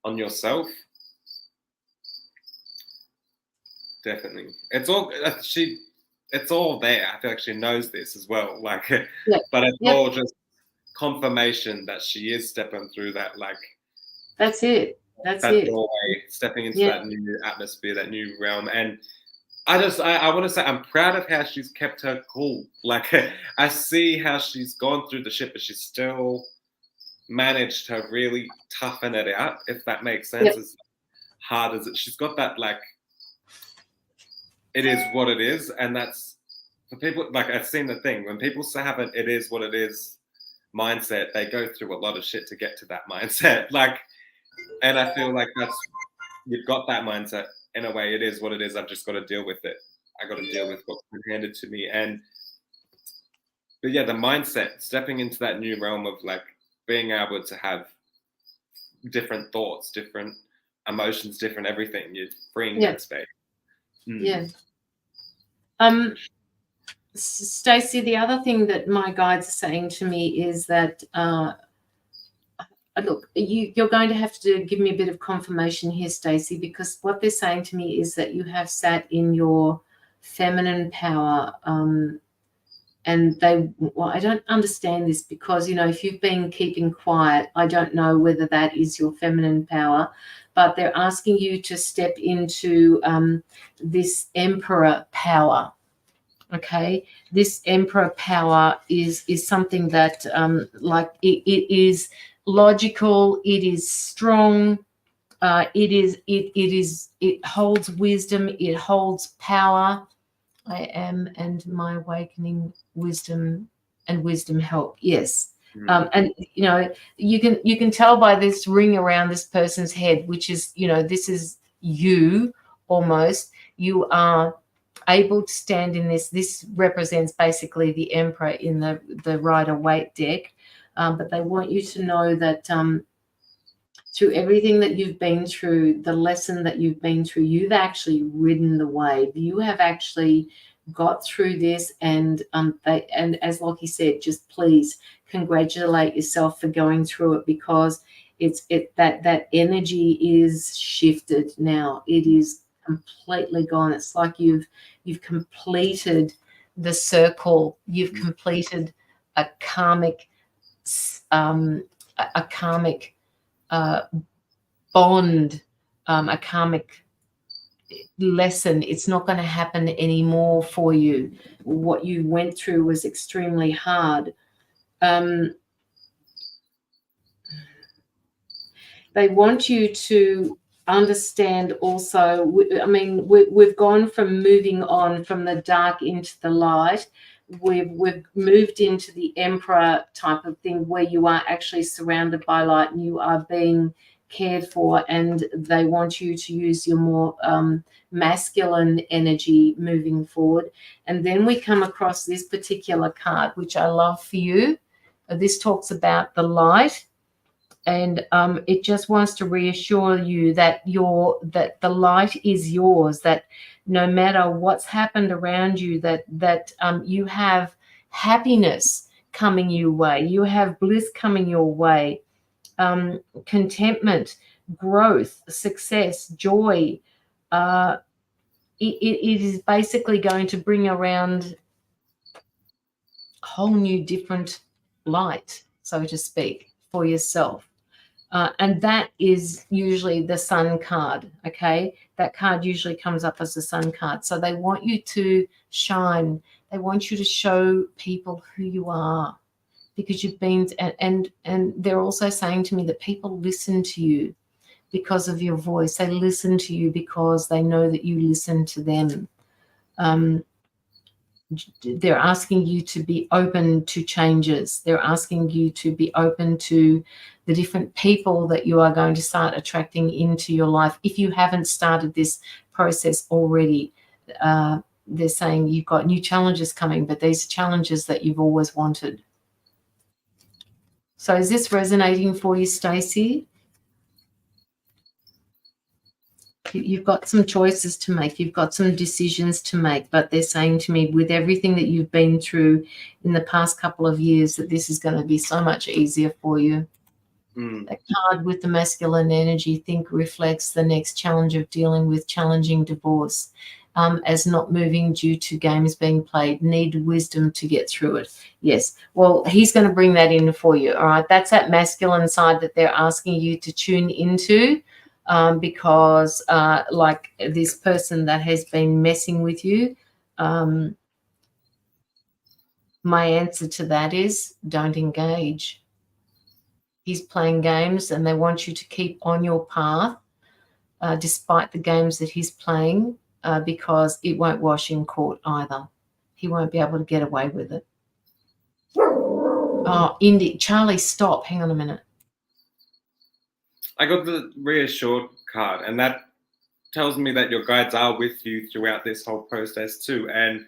on yourself. Definitely. It's all there. I feel like she knows this as well. Like, but it's all just confirmation that she is stepping through that, like, that's it. That's that it. doorway, stepping into that new atmosphere, that new realm. And I want to say I'm proud of how she's kept her cool. Like, I see how she's gone through the shit, but she's still managed to really toughen it out, if that makes sense. As hard as it, she's got that, like, it is what it is. And that's, for people, like, I've seen the thing, when people have an it is what it is mindset, they go through a lot of shit to get to that mindset. Like, and I feel like you've got that mindset in a way. It is what it is. I've just got to deal with it. I got to deal with what's been handed to me. But the mindset, stepping into that new realm of like being able to have different thoughts, different emotions, different everything. You're freeing that space. Stacey, the other thing that my guides are saying to me is that look, you're going to have to give me a bit of confirmation here, Stacey, because what they're saying to me is that you have sat in your feminine power, and I don't understand this, because if you've been keeping quiet, I don't know whether that is your feminine power, but they're asking you to step into this emperor power. Okay, this emperor power is something that like it is logical, it is strong, it holds wisdom, it holds power. I am, and my awakening wisdom and wisdom help. Yes. And you can tell by this ring around this person's head, which is, this is you almost. You are able to stand in this. This represents basically the Emperor in the Rider-Waite deck. But they want you to know that through everything that you've been through, the lesson that you've been through, you've actually ridden the wave. You have actually got through this, and as Locky said, just please congratulate yourself for going through it, because that energy is shifted now. It is completely gone. It's like you've completed the circle. You've completed a karmic bond, a karmic lesson. It's not going to happen anymore for you. What you went through was extremely hard. They want you to understand also, I mean, we've gone from moving on from the dark into the light. We've moved into the emperor type of thing where you are actually surrounded by light and you are being cared for, and they want you to use your more masculine energy moving forward. And then we come across this particular card, which I love for you. This talks about the light. And it just wants to reassure you that the light is yours, that no matter what's happened around you, that you have happiness coming your way, you have bliss coming your way, contentment, growth, success, joy. It is basically going to bring around a whole new different light, so to speak, for yourself. And that is usually the sun card, okay? That card usually comes up as the sun card. So they want you to shine. They want you to show people who you are, because you've been, and they're also saying to me that people listen to you because of your voice. They listen to you because they know that you listen to them. They're asking you to be open to changes. They're asking you to be open to the different people that you are going to start attracting into your life. If you haven't started this process already, they're saying you've got new challenges coming, but these are challenges that you've always wanted. So is this resonating for you, Stacey? You've got some choices to make. You've got some decisions to make, but they're saying to me, with everything that you've been through in the past couple of years, that this is going to be so much easier for you. That card with the masculine energy, think, reflects the next challenge of dealing with challenging divorce, as not moving due to games being played. Need wisdom to get through it. Yes. Well, he's going to bring that in for you. All right. That's that masculine side that they're asking you to tune into. Because like this person that has been messing with you, my answer to that is don't engage. He's playing games and they want you to keep on your path despite the games that he's playing, because it won't wash in court either. He won't be able to get away with it. Oh, Indy, Charlie, stop. Hang on a minute. I got the reassured card, and that tells me that your guides are with you throughout this whole process too. And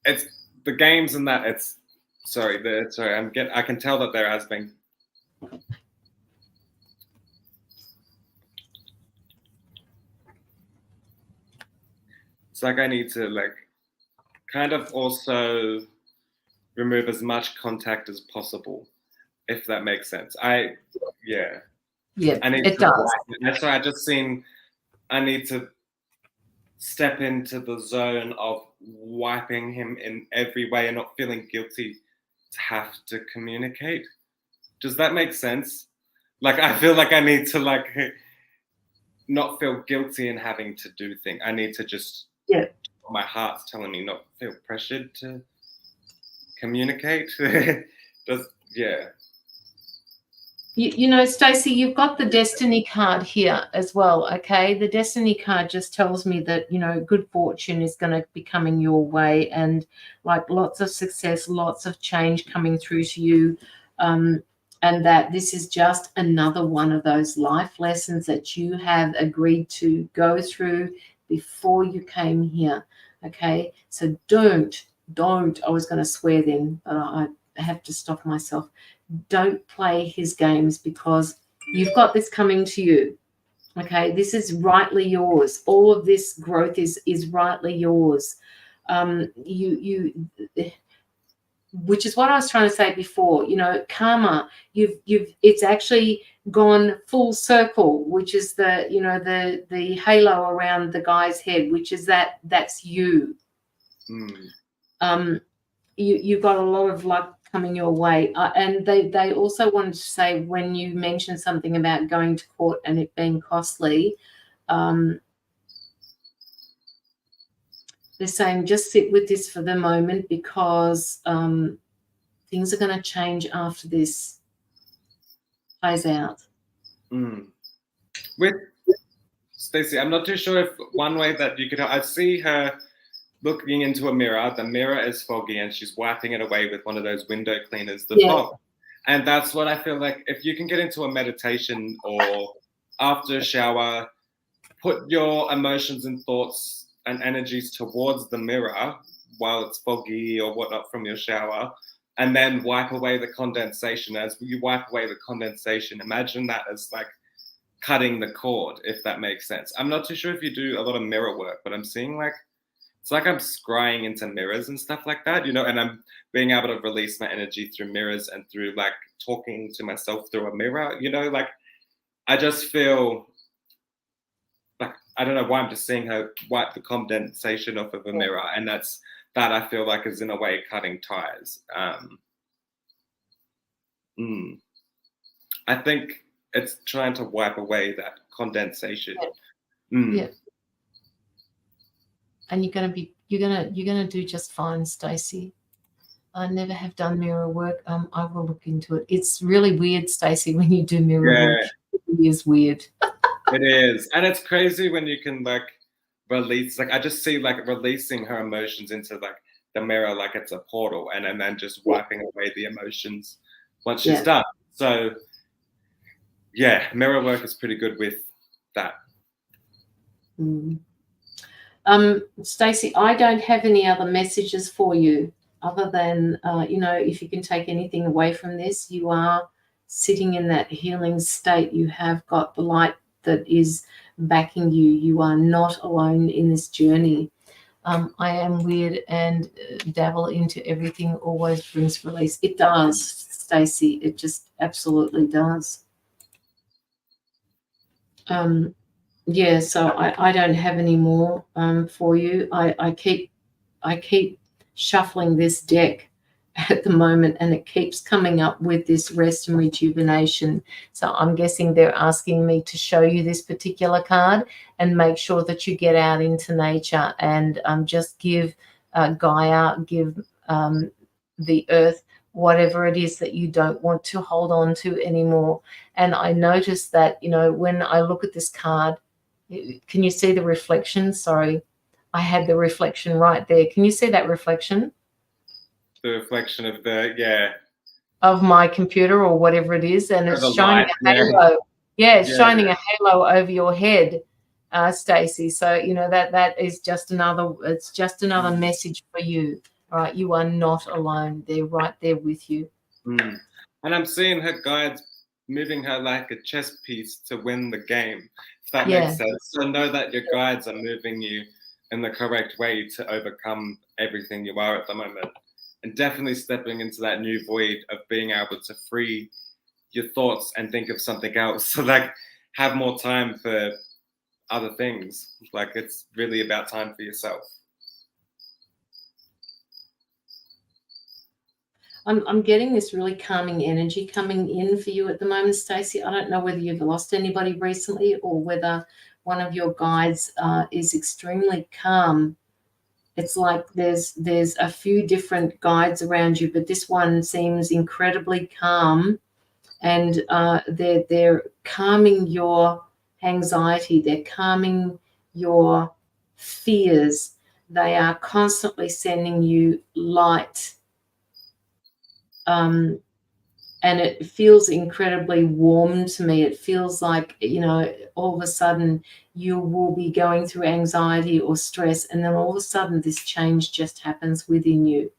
it's the games and that. It's I can tell that there has been. It's like I need to kind of also remove as much contact as possible, if that makes sense. Yeah, it does. That's why I need to step into the zone of wiping him in every way and not feeling guilty to have to communicate. Does that make sense? I feel like I need to not feel guilty in having to do things. I need to just, my heart's telling me not feel pressured to communicate. You know, Stacey, you've got the destiny card here as well, okay? The destiny card just tells me that, you know, good fortune is going to be coming your way, and lots of success, lots of change coming through to you, and that this is just another one of those life lessons that you have agreed to go through before you came here, okay? So don't, I was going to swear then, but I have to stop myself. Don't play his games, because you've got this coming to you, okay? This is rightly yours. All of this growth is rightly yours. Which is what I was trying to say before. You know, karma. It's actually gone full circle, which is the halo around the guy's head, which is that's you. You've got a lot of coming your way. And they also wanted to say, when you mentioned something about going to court and it being costly, they're saying just sit with this for the moment, because things are going to change after this plays out. With Stacey, I'm not too sure if one way that you could, I see her looking into a mirror. The mirror is foggy and she's wiping it away with one of those window cleaners, the fog. And that's what I feel like, if you can get into a meditation or after a shower, put your emotions and thoughts and energies towards the mirror while it's foggy or whatnot from your shower, and then wipe away the condensation. As you wipe away the condensation, imagine that as like cutting the cord, if that makes sense. I'm not too sure if you do a lot of mirror work, but I'm seeing like, it's like I'm scrying into mirrors and stuff like that, you know, and I'm being able to release my energy through mirrors and through like talking to myself through a mirror, you know, like I just feel like, I don't know why I'm just seeing her wipe the condensation off of a mirror, and that I feel like is in a way cutting ties. I think it's trying to wipe away that condensation. Yeah. And you're gonna do just fine, Stacey. I never have done mirror work. I will look into it. It's really weird, Stacey, when you do mirror work. It really is weird. It is. And it's crazy when you can like release, like I just see like releasing her emotions into like the mirror like it's a portal, and then just wiping away the emotions once she's done. So yeah, mirror work is pretty good with that. Stacey, I don't have any other messages for you other than, you know, if you can take anything away from this, you are sitting in that healing state. You have got the light that is backing you. You are not alone in this journey. I am weird and dabble into everything always brings release. It does, Stacey. It just absolutely does. Yeah, so I don't have any more for you. I keep shuffling this deck at the moment, and it keeps coming up with this rest and rejuvenation. So I'm guessing they're asking me to show you this particular card and make sure that you get out into nature and just give Gaia, give the earth, whatever it is that you don't want to hold on to anymore. And I noticed that, you know, when I look at this card, can you see the reflection? Sorry, I had the reflection right there. Can you see that reflection? The reflection of the, of my computer or whatever it is, and it's shining a halo. It's shining a halo over your head, Stacey. So, you know, that is just another, it's just another message for you. All right, you are not alone. They're right there with you. And I'm seeing her guides moving her like a chess piece to win the game, if that makes sense. So know that your guides are moving you in the correct way to overcome everything you are at the moment. And definitely stepping into that new void of being able to free your thoughts and think of something else. So like have more time for other things. Like it's really about time for yourself. I'm getting this really calming energy coming in for you at the moment, Stacey. I don't know whether you've lost anybody recently or whether one of your guides is extremely calm. It's like there's a few different guides around you, but this one seems incredibly calm, and they're calming your anxiety. They're calming your fears. They are constantly sending you light. And it feels incredibly warm to me. It feels like, you know, all of a sudden you will be going through anxiety or stress, and then all of a sudden this change just happens within you.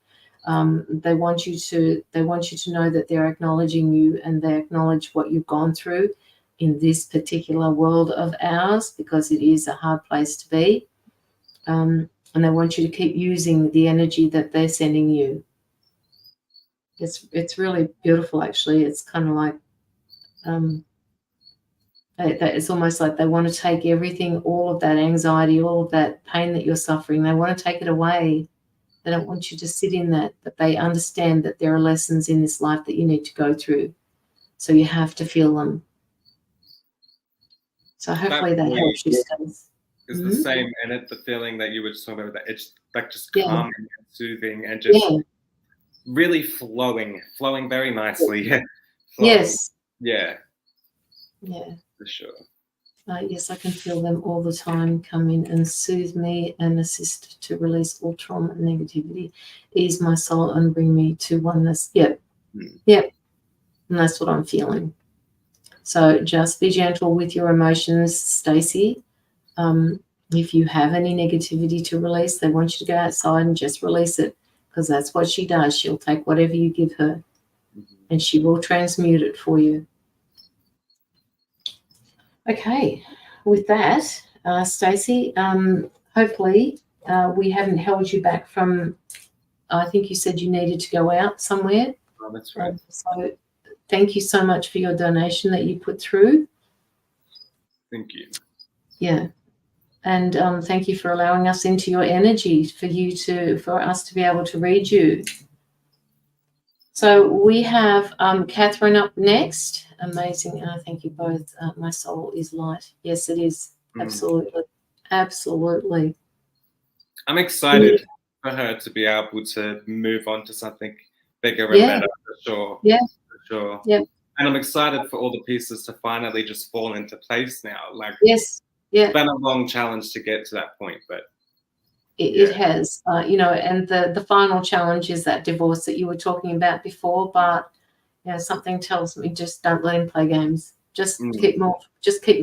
They want you to know that they're acknowledging you, and they acknowledge what you've gone through in this particular world of ours, because it is a hard place to be. And they want you to keep using the energy that they're sending you. It's really beautiful, actually. It's kind of like it's almost like they want to take everything, all of that anxiety, all of that pain that you're suffering, they want to take it away. They don't want you to sit in that, but they understand that there are lessons in this life that you need to go through. So you have to feel them. So hopefully that helps you, Stace. It's the same, and it's the feeling that you were just talking about, that it's like just calming and soothing and just really flowing very nicely. Yes. Yeah. Yeah. For sure. Yes, I can feel them all the time come in and soothe me and assist to release all trauma and negativity, ease my soul and bring me to oneness. Yep. Yep. And that's what I'm feeling. So just be gentle with your emotions, Stacey. If you have any negativity to release, they want you to go outside and just release it, because that's what she does. She'll take whatever you give her and she will transmute it for you. Okay, with that, Stacey, hopefully we haven't held you back from, I think you said you needed to go out somewhere. Oh, that's right. So thank you so much for your donation that you put through. Thank you. Yeah. And thank you for allowing us into your energy, for us to be able to read you. So we have Catherine up next. Amazing. Thank you both. My soul is light. Yes, it is. Absolutely. Absolutely. I'm excited for her to be able to move on to something bigger and better, for sure. Yeah. For sure. Yeah. And I'm excited for all the pieces to finally just fall into place now. Like, yes. Yeah. It's been a long challenge to get to that point, but it has, and the final challenge is that divorce that you were talking about before. But something tells me just don't let him play games. Just keep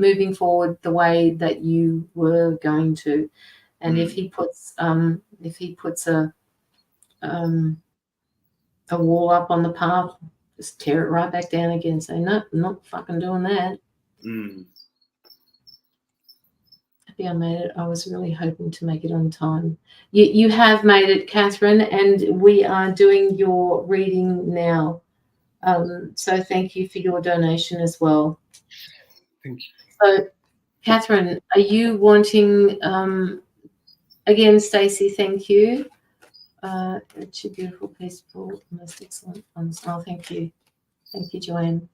moving forward the way that you were going to. And if he puts a wall up on the path, just tear it right back down again. Say, no, I'm not fucking doing that. I made it. I was really hoping to make it on time. You have made it, Catherine, and we are doing your reading now. So thank you for your donation as well. Thank you. So, Catherine, are you wanting, again, Stacey, thank you. It's a beautiful, peaceful, most excellent. Oh, thank you. Thank you, Joanne.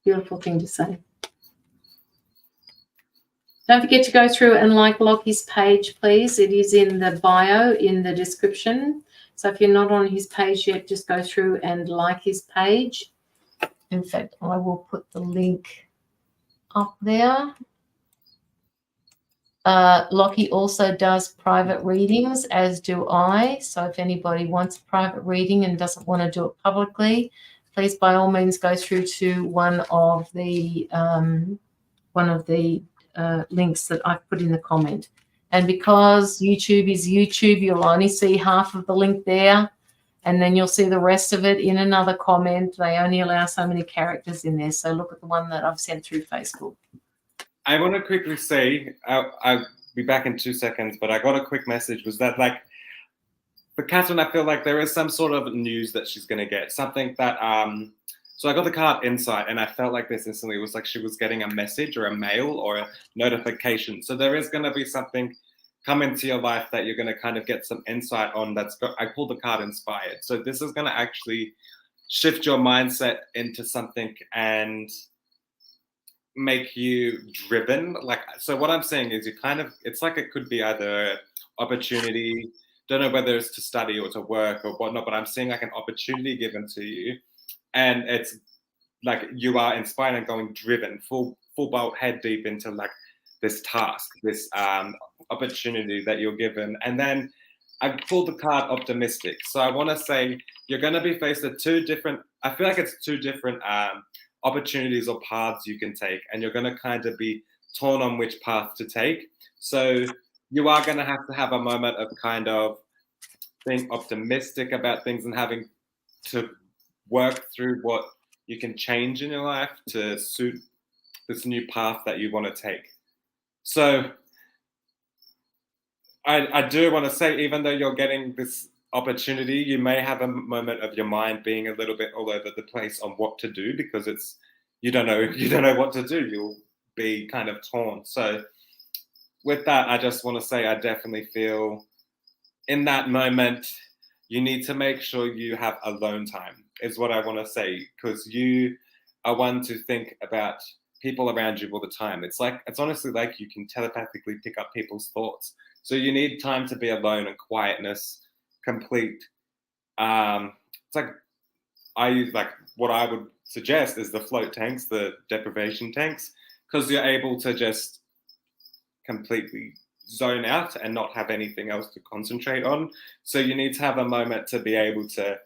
Beautiful thing to say. Don't forget to go through and like Locky's page, please. It is in the bio, in the description. So if you're not on his page yet, just go through and like his page. In fact, I will put the link up there. Locky also does private readings, as do I. So if anybody wants a private reading and doesn't want to do it publicly, please by all means go through to one of the links that I've put in the comment. And because YouTube is YouTube, you'll only see half of the link there, and then you'll see the rest of it in another comment. They only allow so many characters in there. So look at the one that I've sent through Facebook. I want to quickly say, I'll be back in 2 seconds, but I got a quick message. Was that, like, for Catherine, I feel like there is some sort of news that she's going to get. Something that, so I got the card Insight, and I felt like this instantly. It was like she was getting a message or a mail or a notification. So there is going to be something come into your life that you're going to kind of get some insight on. I pulled the card Inspired. So this is going to actually shift your mindset into something and make you driven. Like, so what I'm saying is it's like it could be either opportunity, don't know whether it's to study or to work or whatnot, but I'm seeing like an opportunity given to you, and it's like you are inspired and going driven, full bolt, head deep into like this task, this opportunity that you're given. And then I pulled the card Optimistic. So I want to say you're going to be faced with two different opportunities or paths you can take, and you're going to kind of be torn on which path to take. So you are going to have a moment of kind of being optimistic about things and having to work through what you can change in your life to suit this new path that you want to take. So I do want to say, even though you're getting this opportunity, you may have a moment of your mind being a little bit all over the place on what to do, because you don't know what to do. You'll be kind of torn. So with that, I just want to say I definitely feel in that moment, you need to make sure you have alone time, is what I want to say, because you are one to think about people around you all the time. It's honestly like you can telepathically pick up people's thoughts. So you need time to be alone and quietness, complete. It's like I use what I would suggest is the float tanks, the deprivation tanks, because you're able to just completely zone out and not have anything else to concentrate on. So you need to have a moment to be able to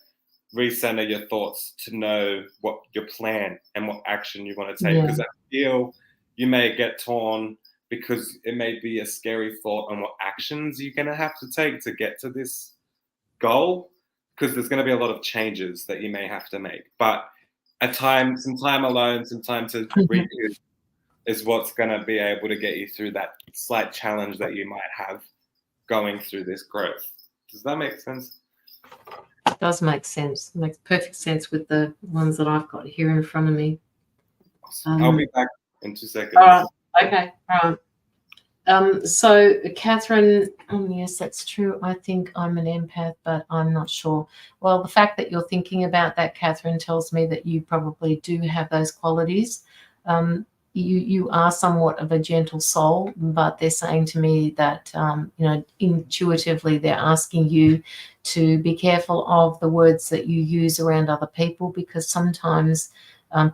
recenter your thoughts, to know what your plan and what action you want to take. Because I feel you may get torn because it may be a scary thought on what actions you're going to have to take to get to this goal, because there's going to be a lot of changes that you may have to make. But some time alone, some time to recoup is what's going to be able to get you through that slight challenge that you might have going through this growth. Does that make sense? It does make sense. It makes perfect sense with the ones that I've got here in front of me. I'll be back in 2 seconds. Okay. All right. So Catherine, yes, that's true. I think I'm an empath, but I'm not sure. Well, the fact that you're thinking about that, Catherine, tells me that you probably do have those qualities. You are somewhat of a gentle soul, but they're saying to me that, intuitively they're asking you to be careful of the words that you use around other people, because sometimes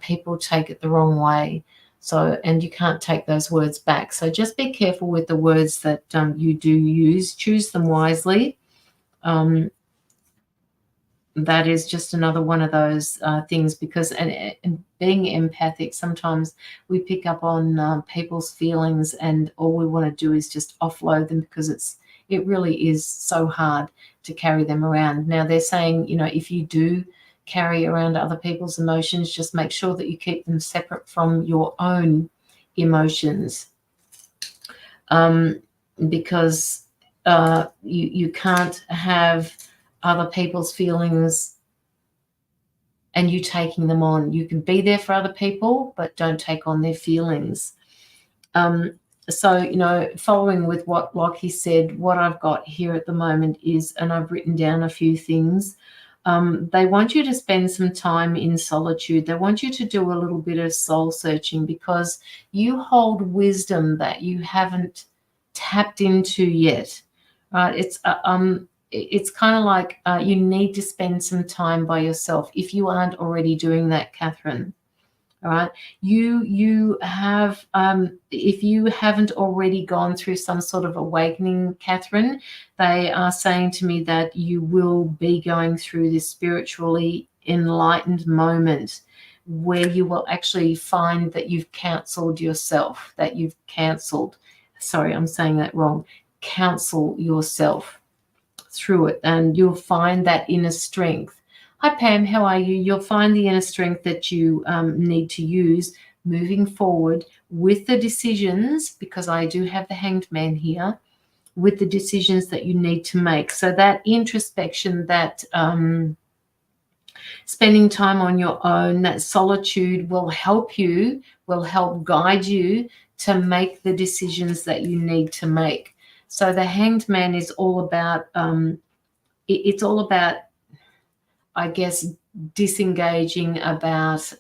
people take it the wrong way. So, and you can't take those words back. So just be careful with the words that you do use. Choose them wisely. That is just another one of those things, because and being empathic, sometimes we pick up on people's feelings, and all we want to do is just offload them, because it really is so hard to carry them around. Now they're saying, if you do carry around other people's emotions, just make sure that you keep them separate from your own emotions, because you can't have other people's feelings and you taking them on. You can be there for other people, but don't take on their feelings. So, following with what Locky said, what I've got here at the moment is, and I've written down a few things, they want you to spend some time in solitude. They want you to do a little bit of soul searching, because you hold wisdom that you haven't tapped into yet, right? It's kind of like you need to spend some time by yourself if you aren't already doing that, Catherine. All right. You have, if you haven't already gone through some sort of awakening, Catherine, they are saying to me that you will be going through this spiritually enlightened moment where you will actually find that you've counseled yourself, sorry, I'm saying that wrong, counsel yourself through it, and you'll find that inner strength. Hi, Pam, how are you? You'll find the inner strength that you need to use moving forward with the decisions, because I do have the Hanged Man here, with the decisions that you need to make. So that introspection, that spending time on your own, that solitude will help guide you to make the decisions that you need to make. So the Hanged Man is all about, it's all about, I guess, disengaging, about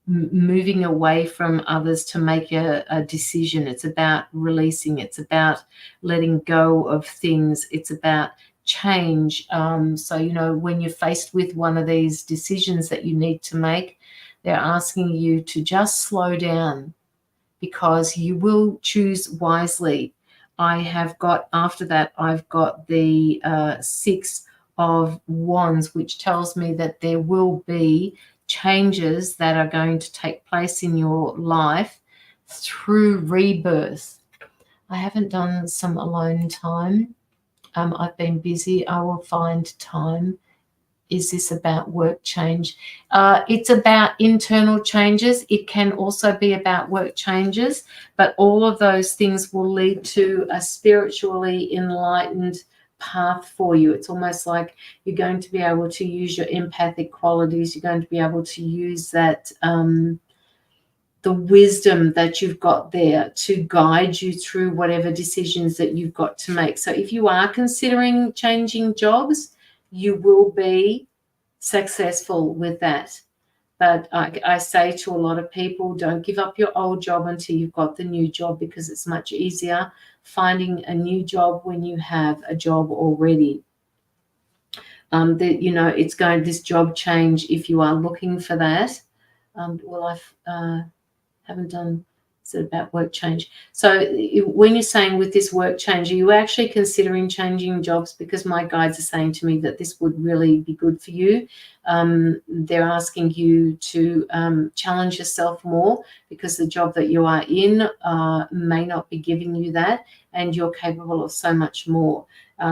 moving away from others to make a decision. It's about releasing. It's about letting go of things. It's about change. So, when you're faced with one of these decisions that you need to make, they're asking you to just slow down, because you will choose wisely. After that, I've got the 6 of Wands, which tells me that there will be changes that are going to take place in your life through rebirth. I haven't done some alone time. I've been busy. I will find time. Is this about work change? It's about internal changes. It can also be about work changes, but all of those things will lead to a spiritually enlightened path for you. It's almost like you're going to be able to use your empathic qualities. You're going to be able to use that wisdom that you've got there to guide you through whatever decisions that you've got to make. So if you are considering changing jobs, you will be successful with that. But I say to a lot of people, don't give up your old job until you've got the new job, because it's much easier finding a new job when you have a job already. It's going, this job change, if you are looking for that. Well, I haven't done, is it about work change? So when you're saying with this work change, are you actually considering changing jobs? Because my guides are saying to me that this would really be good for you. They're asking you to challenge yourself more, because the job that you are in may not be giving you that, and you're capable of so much more.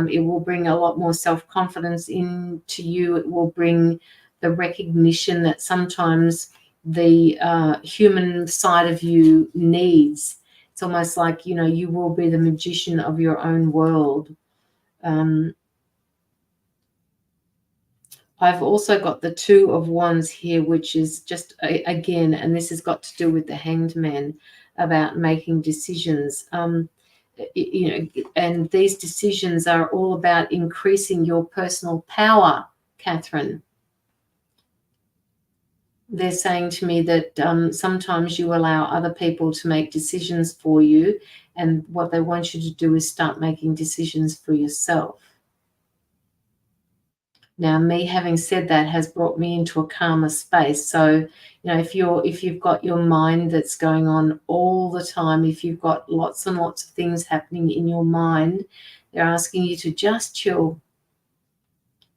It will bring a lot more self-confidence into you. It will bring the recognition that sometimes the human side of you needs. It's almost like, you will be the magician of your own world. I've also got the Two of Wands here, which is just, again, and this has got to do with the Hanged Man, about making decisions. And these decisions are all about increasing your personal power, Catherine. They're saying to me that sometimes you allow other people to make decisions for you, and what they want you to do is start making decisions for yourself. Now, me having said that has brought me into a calmer space. So, if you've got your mind that's going on all the time, if you've got lots and lots of things happening in your mind, they're asking you to just chill.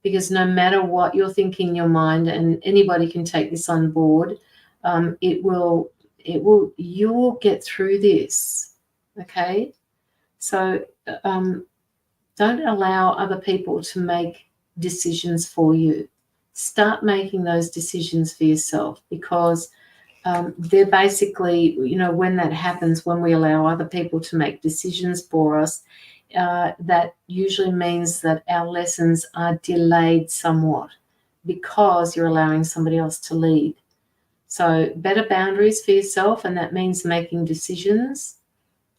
Because no matter what you're thinking in your mind, and anybody can take this on board, you'll get through this. Okay? So don't allow other people to make decisions for you. Start making those decisions for yourself, because they're basically, when that happens, when we allow other people to make decisions for us, that usually means that our lessons are delayed somewhat, because you're allowing somebody else to lead. So better boundaries for yourself, and that means making decisions.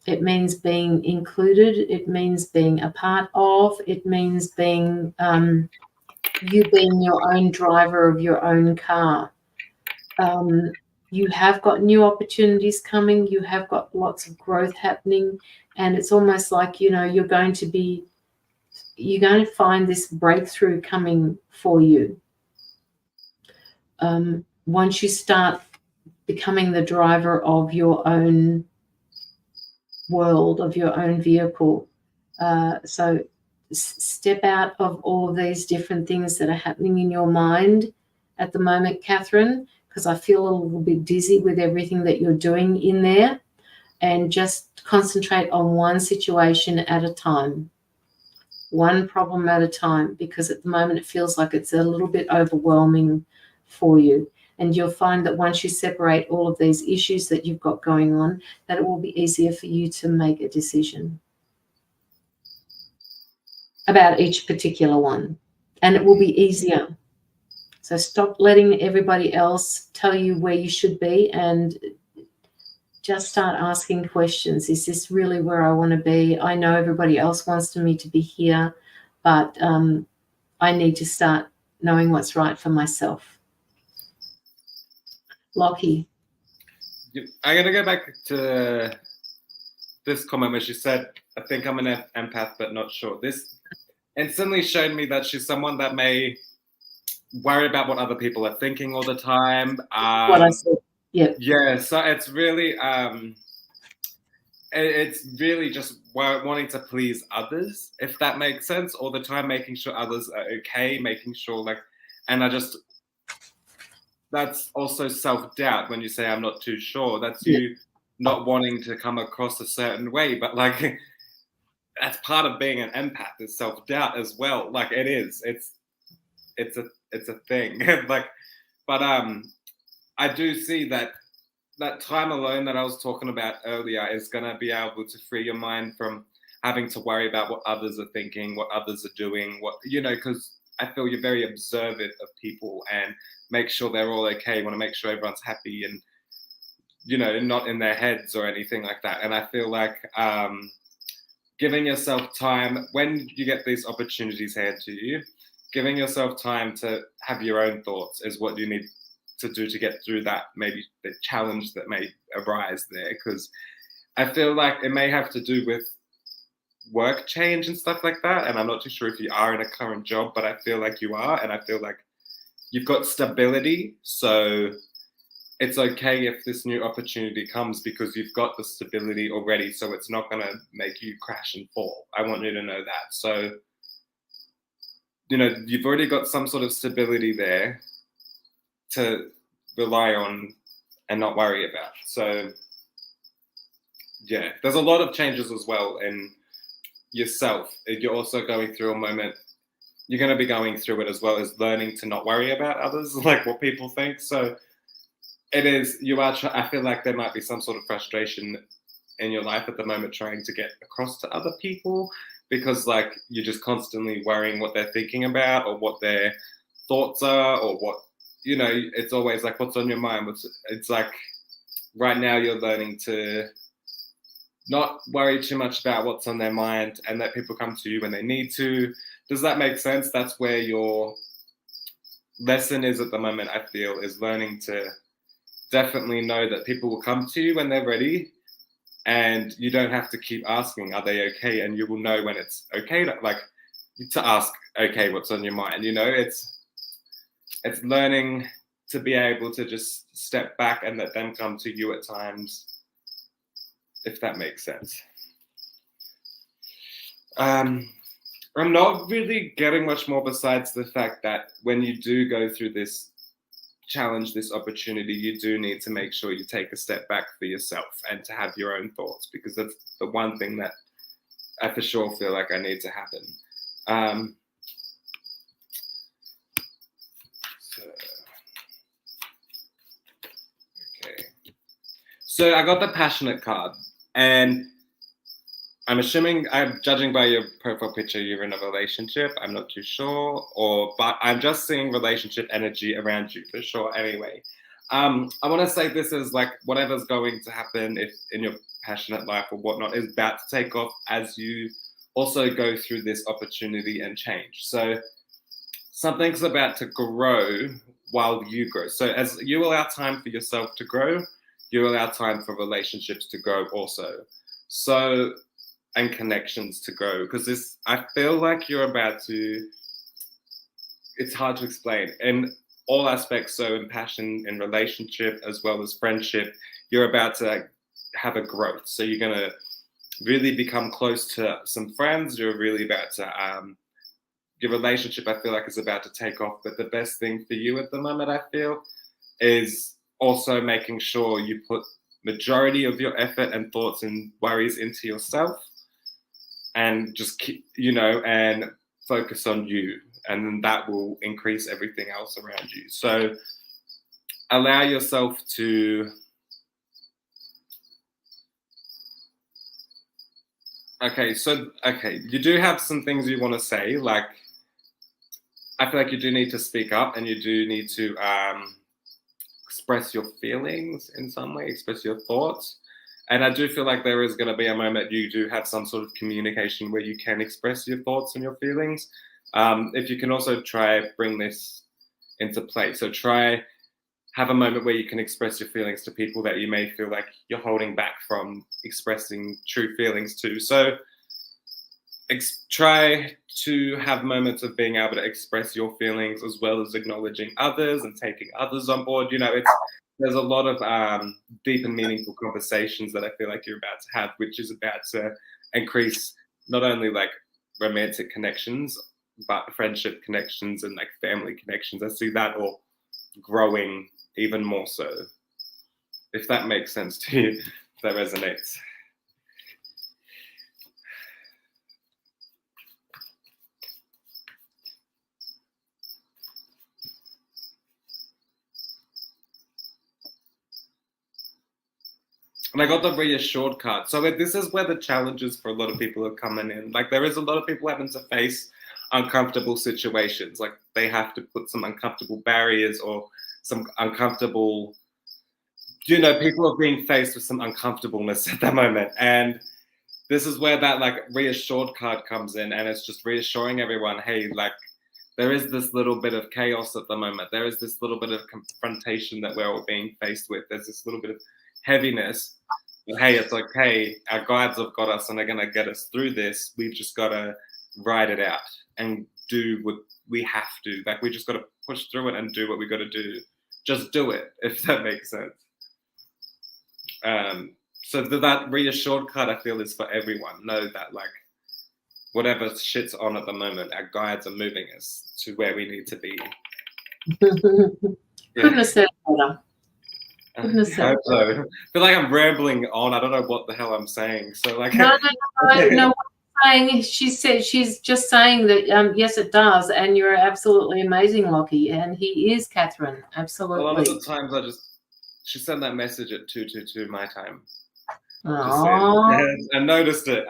It means being included. It means being a part of. It means being you being your own driver of your own car. You have got new opportunities coming. You have got lots of growth happening, and it's almost like, you're going to find this breakthrough coming for you. Once you start becoming the driver of your own world, of your own vehicle. So step out of all of these different things that are happening in your mind at the moment, Catherine, because I feel a little bit dizzy with everything that you're doing in there, and just concentrate on one situation at a time, one problem at a time, because at the moment it feels like it's a little bit overwhelming for you. And you'll find that once you separate all of these issues that you've got going on, that it will be easier for you to make a decision about each particular one. And it will be easier. So stop letting everybody else tell you where you should be, and just start asking questions. Is this really where I want to be? I know everybody else wants me to be here, but I need to start knowing what's right for myself. Locky. I'm going to go back to this comment where she said, I think I'm an empath, but not sure. This instantly showed me that she's someone that may worry about what other people are thinking all the time. What I said. Yep. Yeah, so it's really just wanting to please others, if that makes sense, all the time, making sure others are okay, making sure that's also self-doubt when you say I'm not too sure. That's you not wanting to come across a certain way, but that's part of being an empath, is self-doubt as well. It is. It's a thing. But I do see that time alone that I was talking about earlier is gonna be able to free your mind from having to worry about what others are thinking, what others are doing, because I feel you're very observant of people and make sure they're all okay. You want to make sure everyone's happy, and you know, not in their heads or anything like that. And I feel like giving yourself time when you get these opportunities handed to you, giving yourself time to have your own thoughts is what you need to do to get through that, maybe the challenge that may arise there. Because I feel like it may have to do with work change and stuff like that. And I'm not too sure if you are in a current job, but I feel like you are. And I feel like you've got stability. So it's okay if this new opportunity comes because you've got the stability already. So it's not going to make you crash and fall. I want you to know that. So, you know, you've already got some sort of stability there to rely on and not worry about. So, yeah, there's a lot of changes as well in yourself. You're also going through a moment, you're going to be going through it as well as learning to not worry about others, like what people think. So it is, I feel like there might be some sort of frustration in your life at the moment trying to get across to other people because like you're just constantly worrying what they're thinking about or what their thoughts are or what, you know, it's always like what's on your mind. It's like right now you're learning to not worry too much about what's on their mind and let people come to you when they need to. Does that make sense? That's where your lesson is at the moment, I feel, is learning to definitely know that people will come to you when they're ready and you don't have to keep asking, are they okay? And you will know when it's okay to ask, okay, what's on your mind? You know, it's learning to be able to just step back and let them come to you at times, if that makes sense. I'm not really getting much more besides the fact that when you do go through this challenge, this opportunity, you do need to make sure you take a step back for yourself and to have your own thoughts, because that's the one thing that I for sure feel like I need to happen. So I got the passionate card, and I'm judging by your profile picture, you're in a relationship. I'm not too sure, but I'm just seeing relationship energy around you for sure. Anyway, I want to say this is like whatever's going to happen if in your passionate life or whatnot is about to take off as you also go through this opportunity and change. So something's about to grow while you grow. So as you allow time for yourself to grow, you allow time for relationships to grow also. So, and connections to grow, because I feel like you're about to, it's hard to explain in all aspects. So in passion, in relationship, as well as friendship, you're about to have a growth. So you're going to really become close to some friends. You're really about to, your relationship, I feel like, is about to take off. But the best thing for you at the moment, I feel, is also making sure you put majority of your effort and thoughts and worries into yourself and just keep, you know, and focus on you. And then that will increase everything else around you. So allow yourself to, you do have some things you want to say. Like, I feel like you do need to speak up and you do need to express your feelings in some way, express your thoughts. And I do feel like there is going to be a moment you do have some sort of communication where you can express your thoughts and your feelings. If you can also try bring this into play. So try have a moment where you can express your feelings to people that you may feel like you're holding back from expressing true feelings to. So try to have moments of being able to express your feelings as well as acknowledging others and taking others on board. You know, there's a lot of deep and meaningful conversations that I feel like you're about to have, which is about to increase not only like romantic connections, but friendship connections and like family connections. I see that all growing even more so. If that makes sense to you, if that resonates. And I got the reassured card. So this is where the challenges for a lot of people are coming in. Like there is a lot of people having to face uncomfortable situations. Like they have to put some uncomfortable barriers or some uncomfortable you know, people are being faced with some uncomfortableness at the moment, and this is where that like reassured card comes in, and it's just reassuring everyone, hey, like there is this little bit of chaos at the moment. There is this little bit of confrontation that we're all being faced with. There's this little bit of heaviness. But hey, it's okay. Our guides have got us and they're going to get us through this. We've just got to ride it out and do what we have to. Like, we just got to push through it and do what we got to do. Just do it, if that makes sense. So that reassured card, I feel, is for everyone. Know that, like, whatever shit's on at the moment, our guides are moving us to where we need to be. Couldn't have said it better. I hope so. I feel like I'm rambling on. I don't know what the hell I'm saying. So like, no. What I'm saying, she's just saying that yes, it does, and you're absolutely amazing, Locky, and he is, Catherine. Absolutely. A lot of the times she sent that message at 2:22 my time. Oh. I noticed it.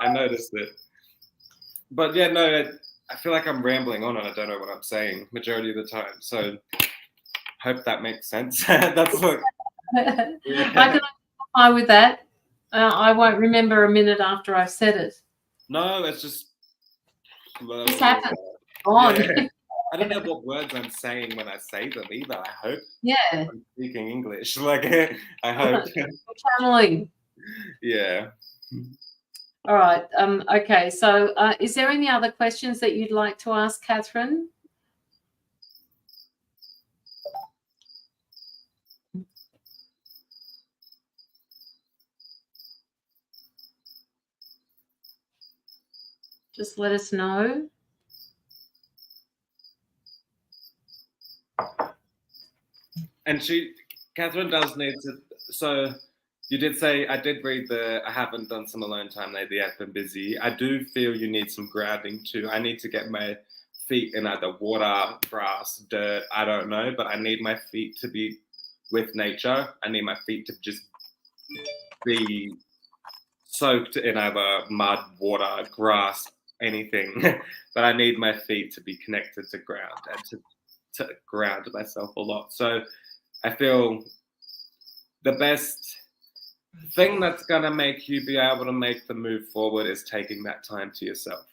But yeah, no, I feel like I'm rambling on and I don't know what I'm saying majority of the time. So hope that makes sense. That's like. Yeah. I can identify with that. I won't remember a minute after I've said it. No, it's just. It's happened. On. Yeah. I don't know what words I'm saying when I say them either. I hope. Yeah. I'm speaking English. Like, I hope. Channeling. Yeah. All right. Okay. So, is there any other questions that you'd like to ask, Catherine? Just let us know. And Catherine does need to. So you did say, I did read I haven't done some alone time lately. I've been busy. I do feel you need some grounding too. I need to get my feet in either water, grass, dirt. I don't know, but I need my feet to be with nature. I need my feet to just be soaked in either mud, water, grass, anything. But I need my feet to be connected to ground and to ground myself a lot. So I feel the best thing that's going to make you be able to make the move forward is taking that time to yourself.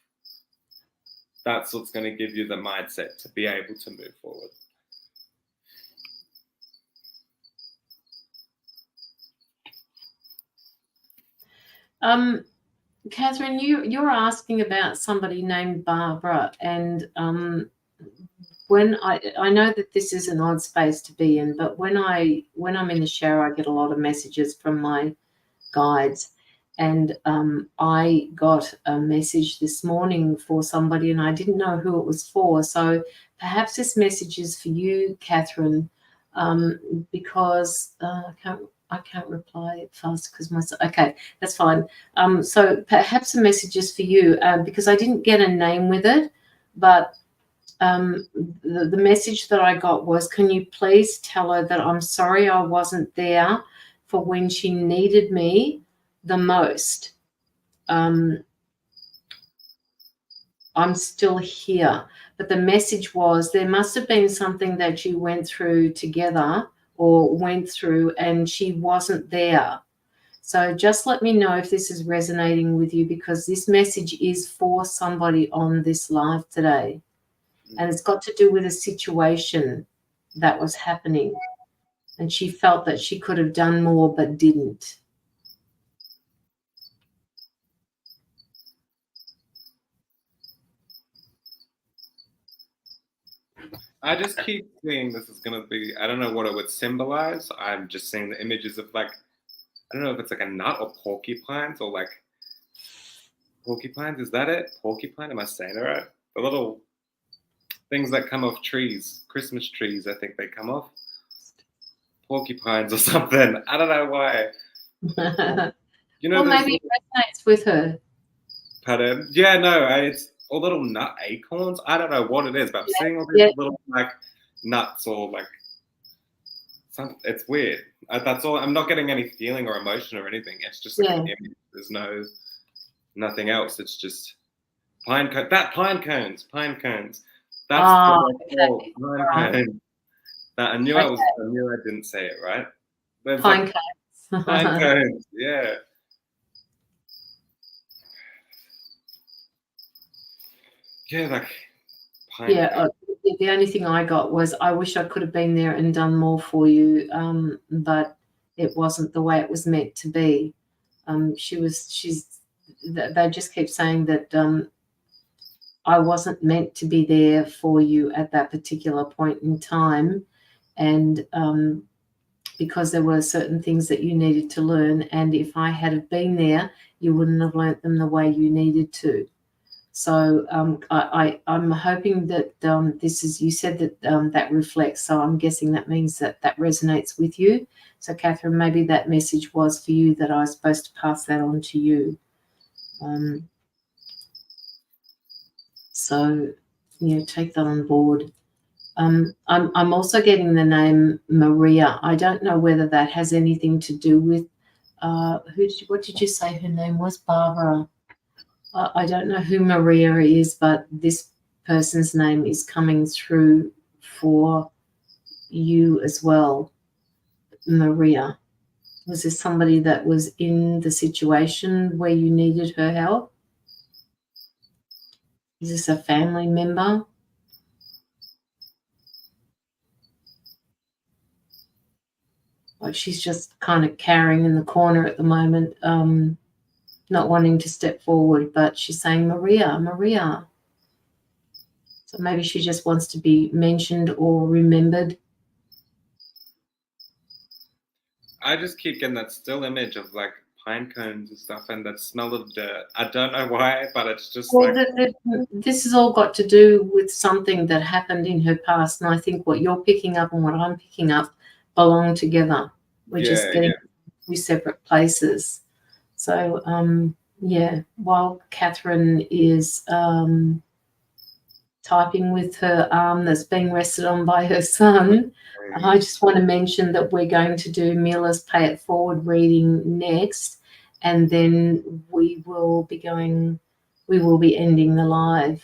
That's what's going to give you the mindset to be able to move forward. Catherine, you're asking about somebody named Barbara, and when I know that this is an odd space to be in, but when I'm in the shower, I get a lot of messages from my guides, and I got a message this morning for somebody, and I didn't know who it was for. So perhaps this message is for you, Catherine, because I can't reply fast because okay, that's fine. So perhaps the message is for you because I didn't get a name with it, but the message that I got was, can you please tell her that I'm sorry I wasn't there for when she needed me the most. I'm still here. But the message was, there must have been something that you went through together or went through and she wasn't there. So just let me know if this is resonating with you, because this message is for somebody on this live today. And it's got to do with a situation that was happening. And she felt that she could have done more but didn't. I just keep seeing this is going to be, I don't know what it would symbolize. I'm just seeing the images of like, I don't know if it's like a nut or porcupines or like, porcupines, is that it? Porcupine, am I saying it right? The little things that come off trees, Christmas trees, I think they come off. Porcupines or something. I don't know why. You know, well, maybe it resonates with her. Pardon? Yeah, no, it's all little nut acorns. I don't know what it is, but I'm seeing all these little like nuts or like something. It's weird. That's all. I'm not getting any feeling or emotion or anything. It's just like an image. There's nothing else. It's just pine cones. Pine cones. Pine cones. That's pine cone. That I knew I didn't say it right. There's Pine like cones. pine cones. Yeah. Yeah, like pine Yeah, cones. the only thing I got was I wish I could have been there and done more for you, but it wasn't the way it was meant to be. They just keep saying that I wasn't meant to be there for you at that particular point in time, and because there were certain things that you needed to learn, and if I had have been there, you wouldn't have learnt them the way you needed to. So I'm hoping that this is, you said that that reflects, so I'm guessing that means that that resonates with you. So Catherine, maybe that message was for you, that I was supposed to pass that on to you. So yeah, take that on board. I'm also getting the name Maria. I don't know whether that has anything to do with what did you say her name was? Barbara. I don't know who Maria is, but this person's name is coming through for you as well. Maria. Was this somebody that was in the situation where you needed her help? Is this a family member? Like she's just kind of cowering in the corner at the moment, not wanting to step forward, but she's saying, Maria, Maria. So maybe she just wants to be mentioned or remembered. I just keep getting that still image of like pine cones and stuff, and that smell of dirt. I don't know why, but it's just Well, like this has all got to do with something that happened in her past, and I think what you're picking up and what I'm picking up belong together. We're just getting two separate places. So, yeah, while Catherine is typing with her arm that's being rested on by her son, I just want to mention that we're going to do Mila's Pay It Forward reading next, and then we will be ending the live.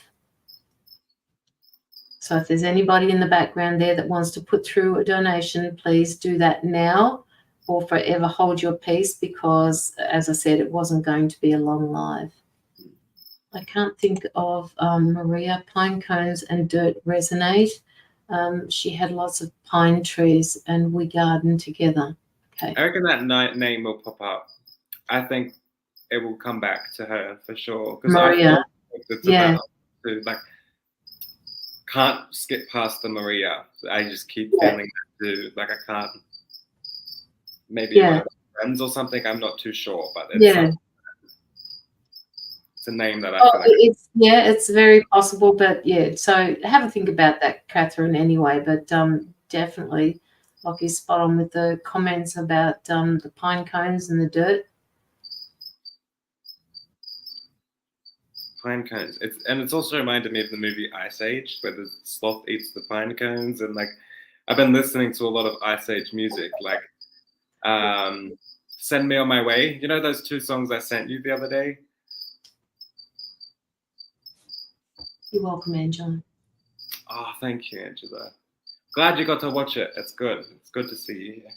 So if there's anybody in the background there that wants to put through a donation, please do that now or forever hold your peace, because, as I said, it wasn't going to be a long live. I can't think of Maria. Pine cones and dirt resonate. She had lots of pine trees and we gardened together. Okay. I reckon that name will pop up. I think it will come back to her for sure. Because Maria. It's about to, like, can't skip past the Maria. I just keep feeling that too. Like I can't. Maybe one of her friends or something. I'm not too sure, but it's it's a name that I feel like it's very possible, but yeah. So have a think about that, Catherine. Anyway, but definitely, Locky's spot on with the comments about the pine cones and the dirt. Pine cones. It's also reminded me of the movie Ice Age, where the sloth eats the pine cones, and like I've been listening to a lot of Ice Age music, like "Send Me on My Way." You know those two songs I sent you the other day? You're welcome, Angela. Oh, thank you, Angela. Glad you got to watch it. It's good. It's good to see you here.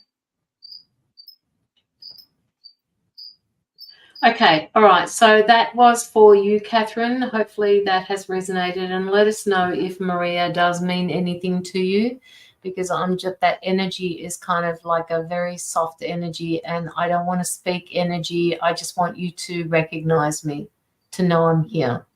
Okay, all right. So that was for you, Catherine. Hopefully that has resonated, and let us know if Maria does mean anything to you, because I'm just, that energy is kind of like a very soft energy, and I don't want to speak energy. I just want you to recognize me, to know I'm here.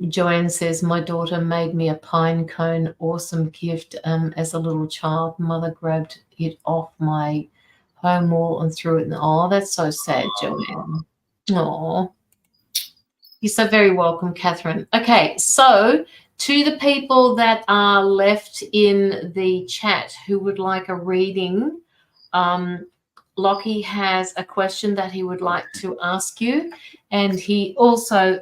Joanne says, my daughter made me a pine cone, awesome gift. As a little child, mother grabbed it off my home wall and threw it in. Oh, that's so sad, Joanne. Oh, you're so very welcome, Catherine. Okay, so to the people that are left in the chat who would like a reading, Locky has a question that he would like to ask you, and he also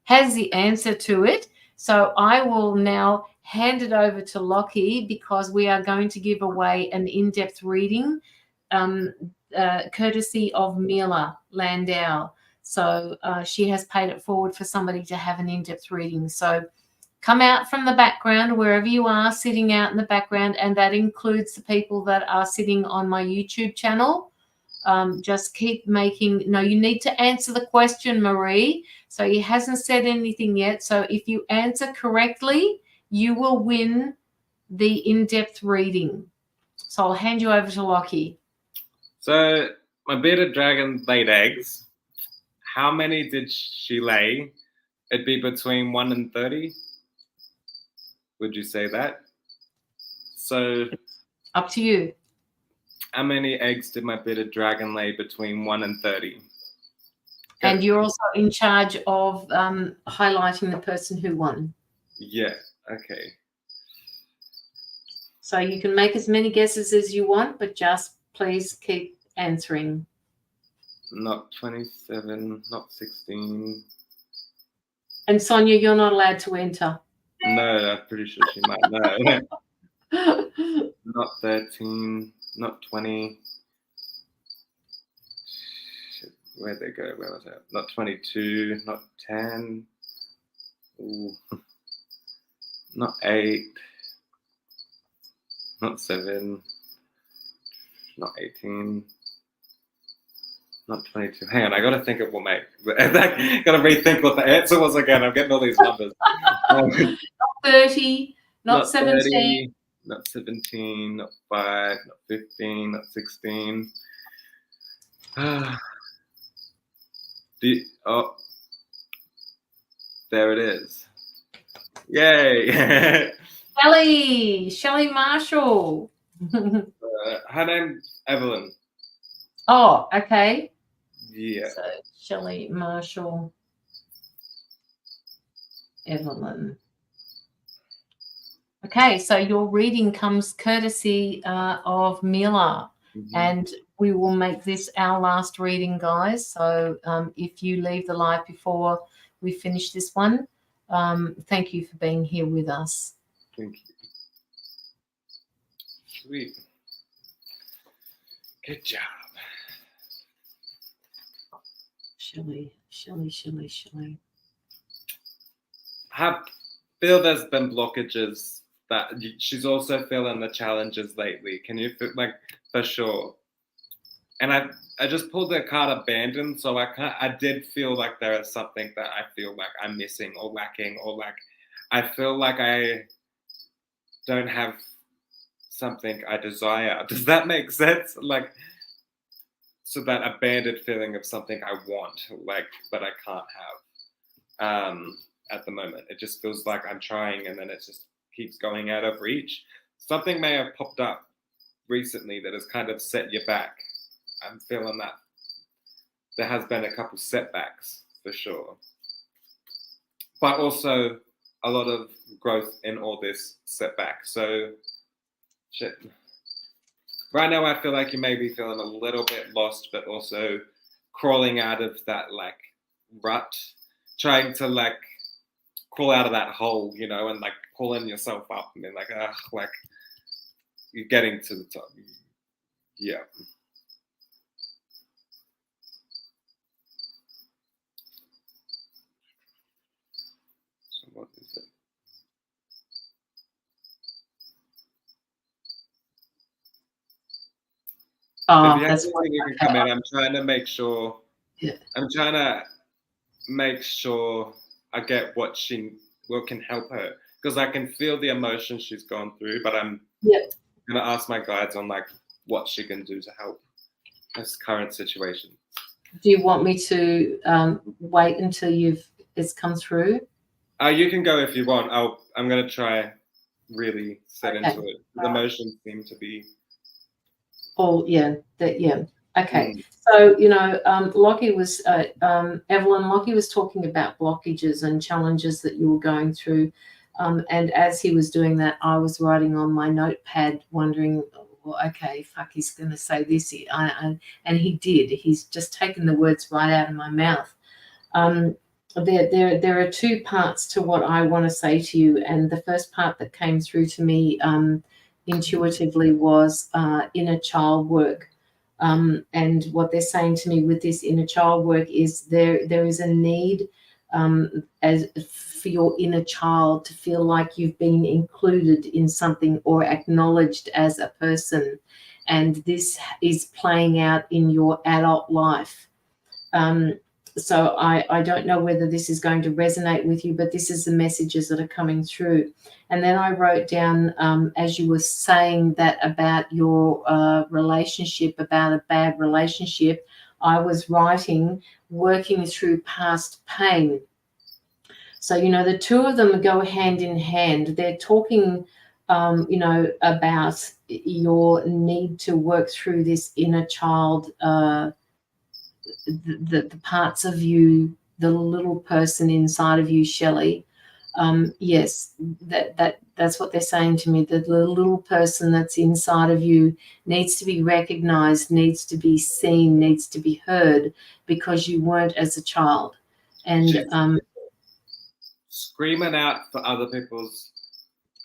has the answer to it. So I will now hand it over to Locky, because we are going to give away an in-depth reading courtesy of Mila Landau. So she has paid it forward for somebody to have an in-depth reading. So come out from the background, wherever you are, sitting out in the background, and that includes the people that are sitting on my YouTube channel. Just keep making, no, you need to answer the question, Marie. So he hasn't said anything yet. So if you answer correctly, you will win the in-depth reading. So I'll hand you over to Locky. So my bearded dragon laid eggs. How many did she lay? It'd be between 1 and 30. Would you say that? So up to you. How many eggs did my bearded dragon lay between 1 and 30? And you're also in charge of highlighting the person who won. Yeah, okay. So you can make as many guesses as you want, but just please keep answering. Not 27, not 16. And Sonia, you're not allowed to enter. No, I'm pretty sure she might know. Not 13, not 20. Shit, where'd they go? Where was it? Not 22, not 10. Ooh. Not 8. Not 7. Not 18. Not 22. Hang on, I gotta think of what my gotta rethink what the answer was again. I'm getting all these numbers. Not 30, not 17. 30, not 17, not 5, not 15, not 16. Oh, there it is. Yay! Shelley Marshall. Her name's Evelyn. Oh, okay. Yeah. So Shelley Marshall, Evelyn. Okay, so your reading comes courtesy of Mila, and we will make this our last reading, guys. So if you leave the live before we finish this one, thank you for being here with us. Thank you. Sweet. Good job. Shelley. I feel there's been blockages that she's also feeling the challenges lately. Can you feel, like, for sure? And I just pulled the card abandoned, so I did feel like there is something that I feel like I'm missing or lacking, or like I feel like I don't have something I desire. Does that make sense? Like, so that abandoned feeling of something I want, like, but I can't have at the moment. It just feels like I'm trying and then it just keeps going out of reach. Something may have popped up recently that has kind of set you back. I'm feeling that there has been a couple setbacks for sure, but also a lot of growth in all this setback. So shit. Right now, I feel like you may be feeling a little bit lost, but also crawling out of that like rut, trying to like crawl out of that hole, you know, and like pulling yourself up and then like you're getting to the top. Yeah. So what is it? Oh, if you that's have anything, you can come in. I'm trying to make sure. Yeah. I'm trying to make sure I get what can help her, because I can feel the emotion she's gone through, but I'm gonna ask my guides on like what she can do to help this current situation. Do you want me to wait until it's come through? You can go if you want. I'm gonna try really set into it. The emotions seem to be. Oh yeah, Okay. So Locky was Evelyn. Locky was talking about blockages and challenges that you were going through, and as he was doing that, I was writing on my notepad, wondering, well, okay, fuck, he's going to say this, and he did. He's just taken the words right out of my mouth. There are two parts to what I want to say to you, and the first part that came through to me intuitively was inner child work. And what they're saying to me with this inner child work is there is a need as for your inner child to feel like you've been included in something or acknowledged as a person. And this is playing out in your adult life. So I don't know whether this is going to resonate with you, but this is the messages that are coming through. And then I wrote down, as you were saying that about your relationship, about a bad relationship, I was writing, working through past pain. So, the two of them go hand in hand. They're talking, about your need to work through this inner child, the parts of you, the little person inside of you, Shelley. Yes, that's what they're saying to me. That the little person that's inside of you needs to be recognized, needs to be seen, needs to be heard, because you weren't as a child. And screaming out for other people's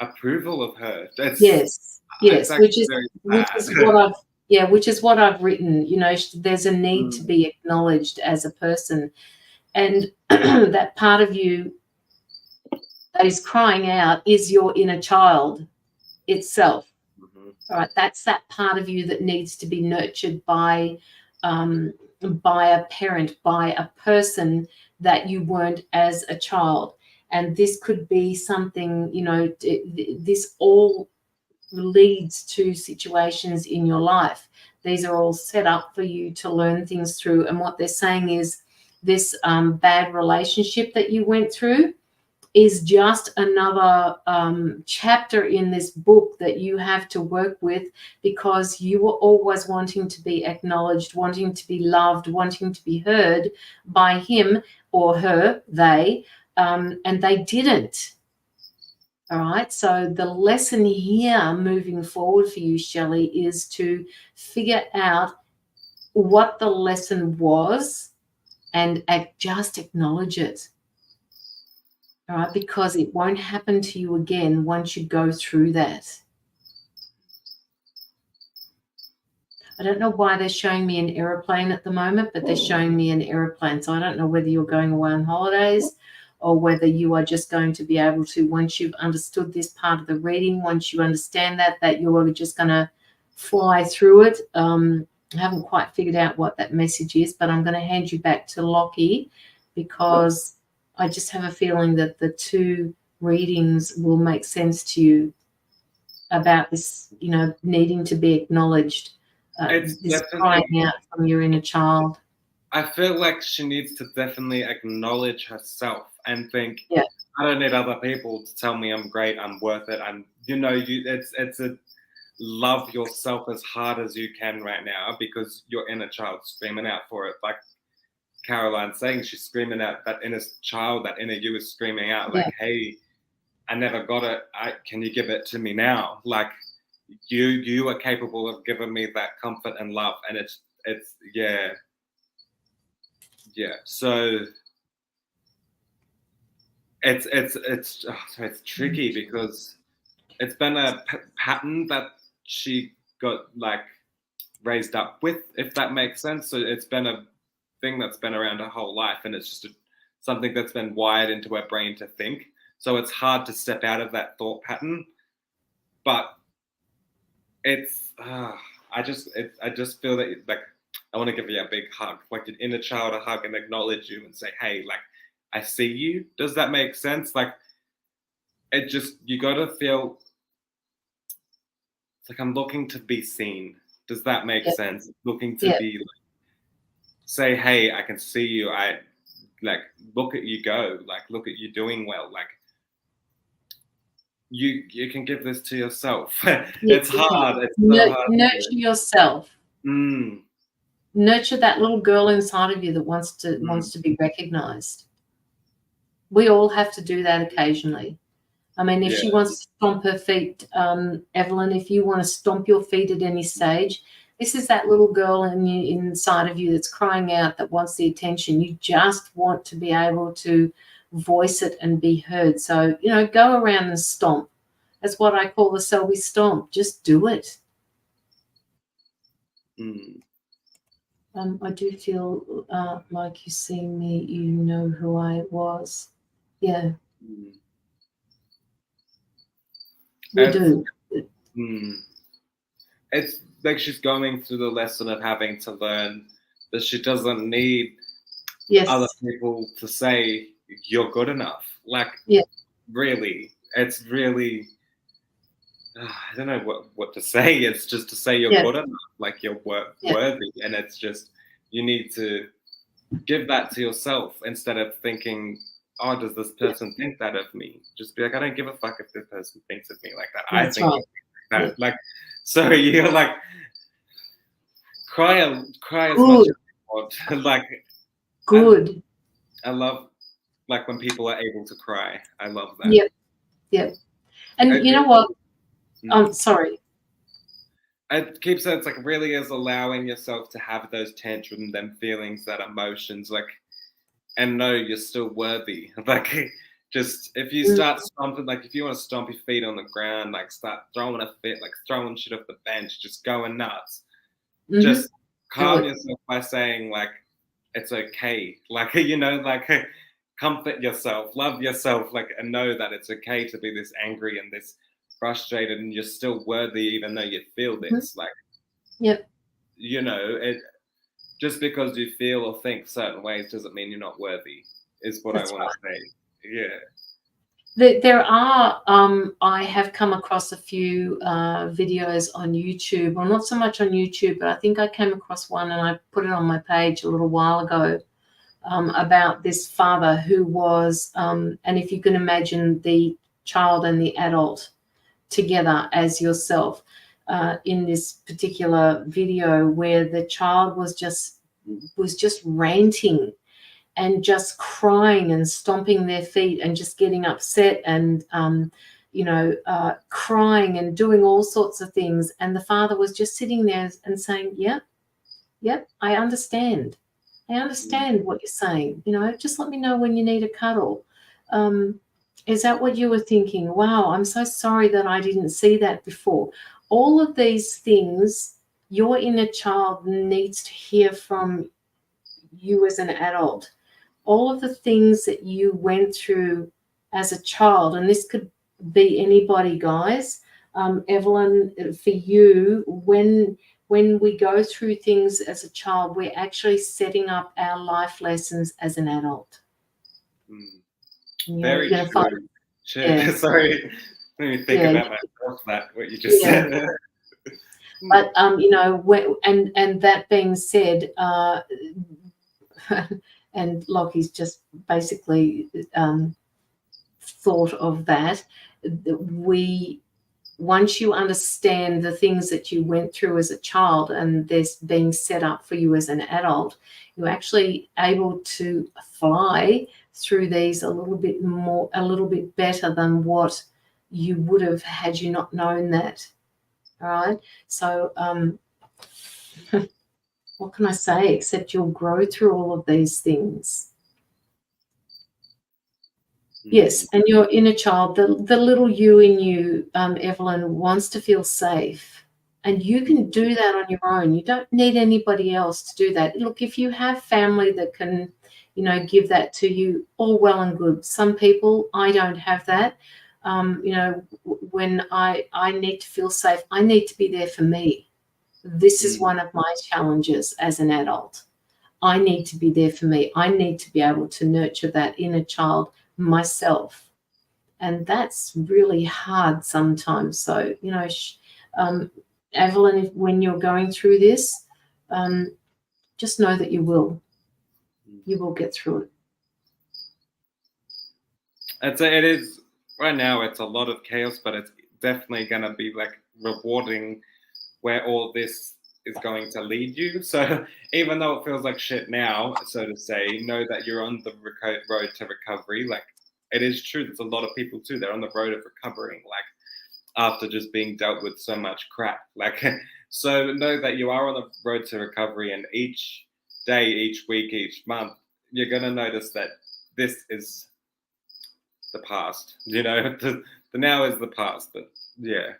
approval of her. Yes, which is what I've written. There's a need to be acknowledged as a person, and that part of you that is crying out is your inner child itself. All right, that's that part of you that needs to be nurtured by a parent, by a person that you weren't as a child. And this could be something, this all leads to situations in your life. These are all set up for you to learn things through. And what they're saying is this bad relationship that you went through is just another chapter in this book that you have to work with, because you were always wanting to be acknowledged, wanting to be loved, wanting to be heard by him or her, they, and they didn't. All right. So the lesson here moving forward for you, Shelley, is to figure out what the lesson was and just acknowledge it. All right, because it won't happen to you again once you go through that. I don't know why they're showing me an aeroplane at the moment, but they're showing me an aeroplane. So I don't know whether you're going away on holidays or whether you are just going to be able to, once you've understood this part of the reading, once you understand that you're just going to fly through it. I haven't quite figured out what that message is, but I'm going to hand you back to Locky, because I just have a feeling that the two readings will make sense to you about this, needing to be acknowledged, this crying out from your inner child. I feel like she needs to definitely acknowledge herself and think, yeah, I don't need other people to tell me I'm great, I'm worth it. And, it's a love yourself as hard as you can right now, because your inner child's screaming out for it. Like Caroline's saying, she's screaming out, that inner child, that inner you is screaming out, like, hey, I never got it. Can you give it to me now? Like, you are capable of giving me that comfort and love. And it's so it's tricky, because it's been a pattern that she got like raised up with, if that makes sense. So it's been a thing that's been around her whole life, and it's just something that's been wired into her brain to think. So it's hard to step out of that thought pattern. But it's I just feel that, like, I want to give you a big hug, like your inner child a hug, and acknowledge you and say, hey, like, I see you. Does that make sense? Like, it just, you got to feel, it's like, I'm looking to be seen. Does that make sense? Looking to be, like, say, hey, I can see you. I, like, look at you go. Like, look at you doing well. Like, you can give this to yourself. It's hard. It's so hard. Nurture yourself. Nurture that little girl inside of you that wants to be recognized. We all have to do that occasionally. I mean, if she wants to stomp her feet, Evelyn, if you want to stomp your feet at any stage, this is that little girl inside of you that's crying out, that wants the attention. You just want to be able to voice it and be heard. So, go around and stomp. That's what I call the Selby stomp. Just do it. I do feel like you see me, you know who I was. Yeah. We do. It's like she's going through the lesson of having to learn that she doesn't need other people to say you're good enough. Like, really, it's really, I don't know what to say. It's just to say you're good enough, like you're worthy. And it's just, you need to give that to yourself instead of thinking, oh, does this person think that of me? Just be like, I don't give a fuck if this person thinks of me like that. I think like that. Like, so you're like, cry as much as you want. Like, good. I love like when people are able to cry. I love that. Yep. And you know what? I'm sorry. It keeps it. It's like really is allowing yourself to have those tantrums, them feelings, that emotions, like, and know you're still worthy. Like, just if you start stomping, like if you want to stomp your feet on the ground, like start throwing a fit, like throwing shit off the bench, just going nuts. Just calm yourself by saying like, it's okay. Like, you know, like comfort yourself, love yourself, like, and know that it's okay to be this angry and this frustrated, and you're still worthy even though you feel this. Like, you know, it just because you feel or think certain ways doesn't mean you're not worthy, is what I want to say. There are, I have come across a few videos on YouTube, well, not so much on YouTube, but I think I came across one and I put it on my page a little while ago, about this father who was, and if you can imagine the child and the adult together as yourself, in this particular video where the child was just ranting and just crying and stomping their feet and just getting upset and, crying and doing all sorts of things. And the father was just sitting there and saying, yep, I understand. I understand what you're saying. You know, just let me know when you need a cuddle. Is that what you were thinking? Wow, I'm so sorry that I didn't see that before. All of these things, your inner child needs to hear from you as an adult. All of the things that you went through as a child, and this could be anybody, guys. Evelyn, for you, when we go through things as a child, we're actually setting up our life lessons as an adult. Very true. Sorry, let me think about myself. That what you just said. But and that being said, and Locky's just basically thought of that. Once you understand the things that you went through as a child and there's being set up for you as an adult, you're actually able to fly through these a little bit better than what you would have had you not known that. All right. So what can I say except you'll grow through all of these things. Yes, and your inner child, the little you in you, Evelyn, wants to feel safe. And you can do that on your own. You don't need anybody else to do that. Look, if you have family that can, give that to you, all well and good. Some people, I don't have that. When I need to feel safe, I need to be there for me. This is one of my challenges as an adult. I need to be there for me. I need to be able to nurture that inner child myself. And that's really hard sometimes. So, Evelyn, when you're going through this, just know that you will get through it. It is right now, it's a lot of chaos, but it's definitely going to be like rewarding where all this is going to lead you. So even though it feels like shit now, so to say, know that you're on the road to recovery. Like, it is true. There's a lot of people too. They're on the road of recovering, like after just being dealt with so much crap. Like, so know that you are on the road to recovery, and each day, each week, each month, you're going to notice that this is the past. The now is the past. But yeah.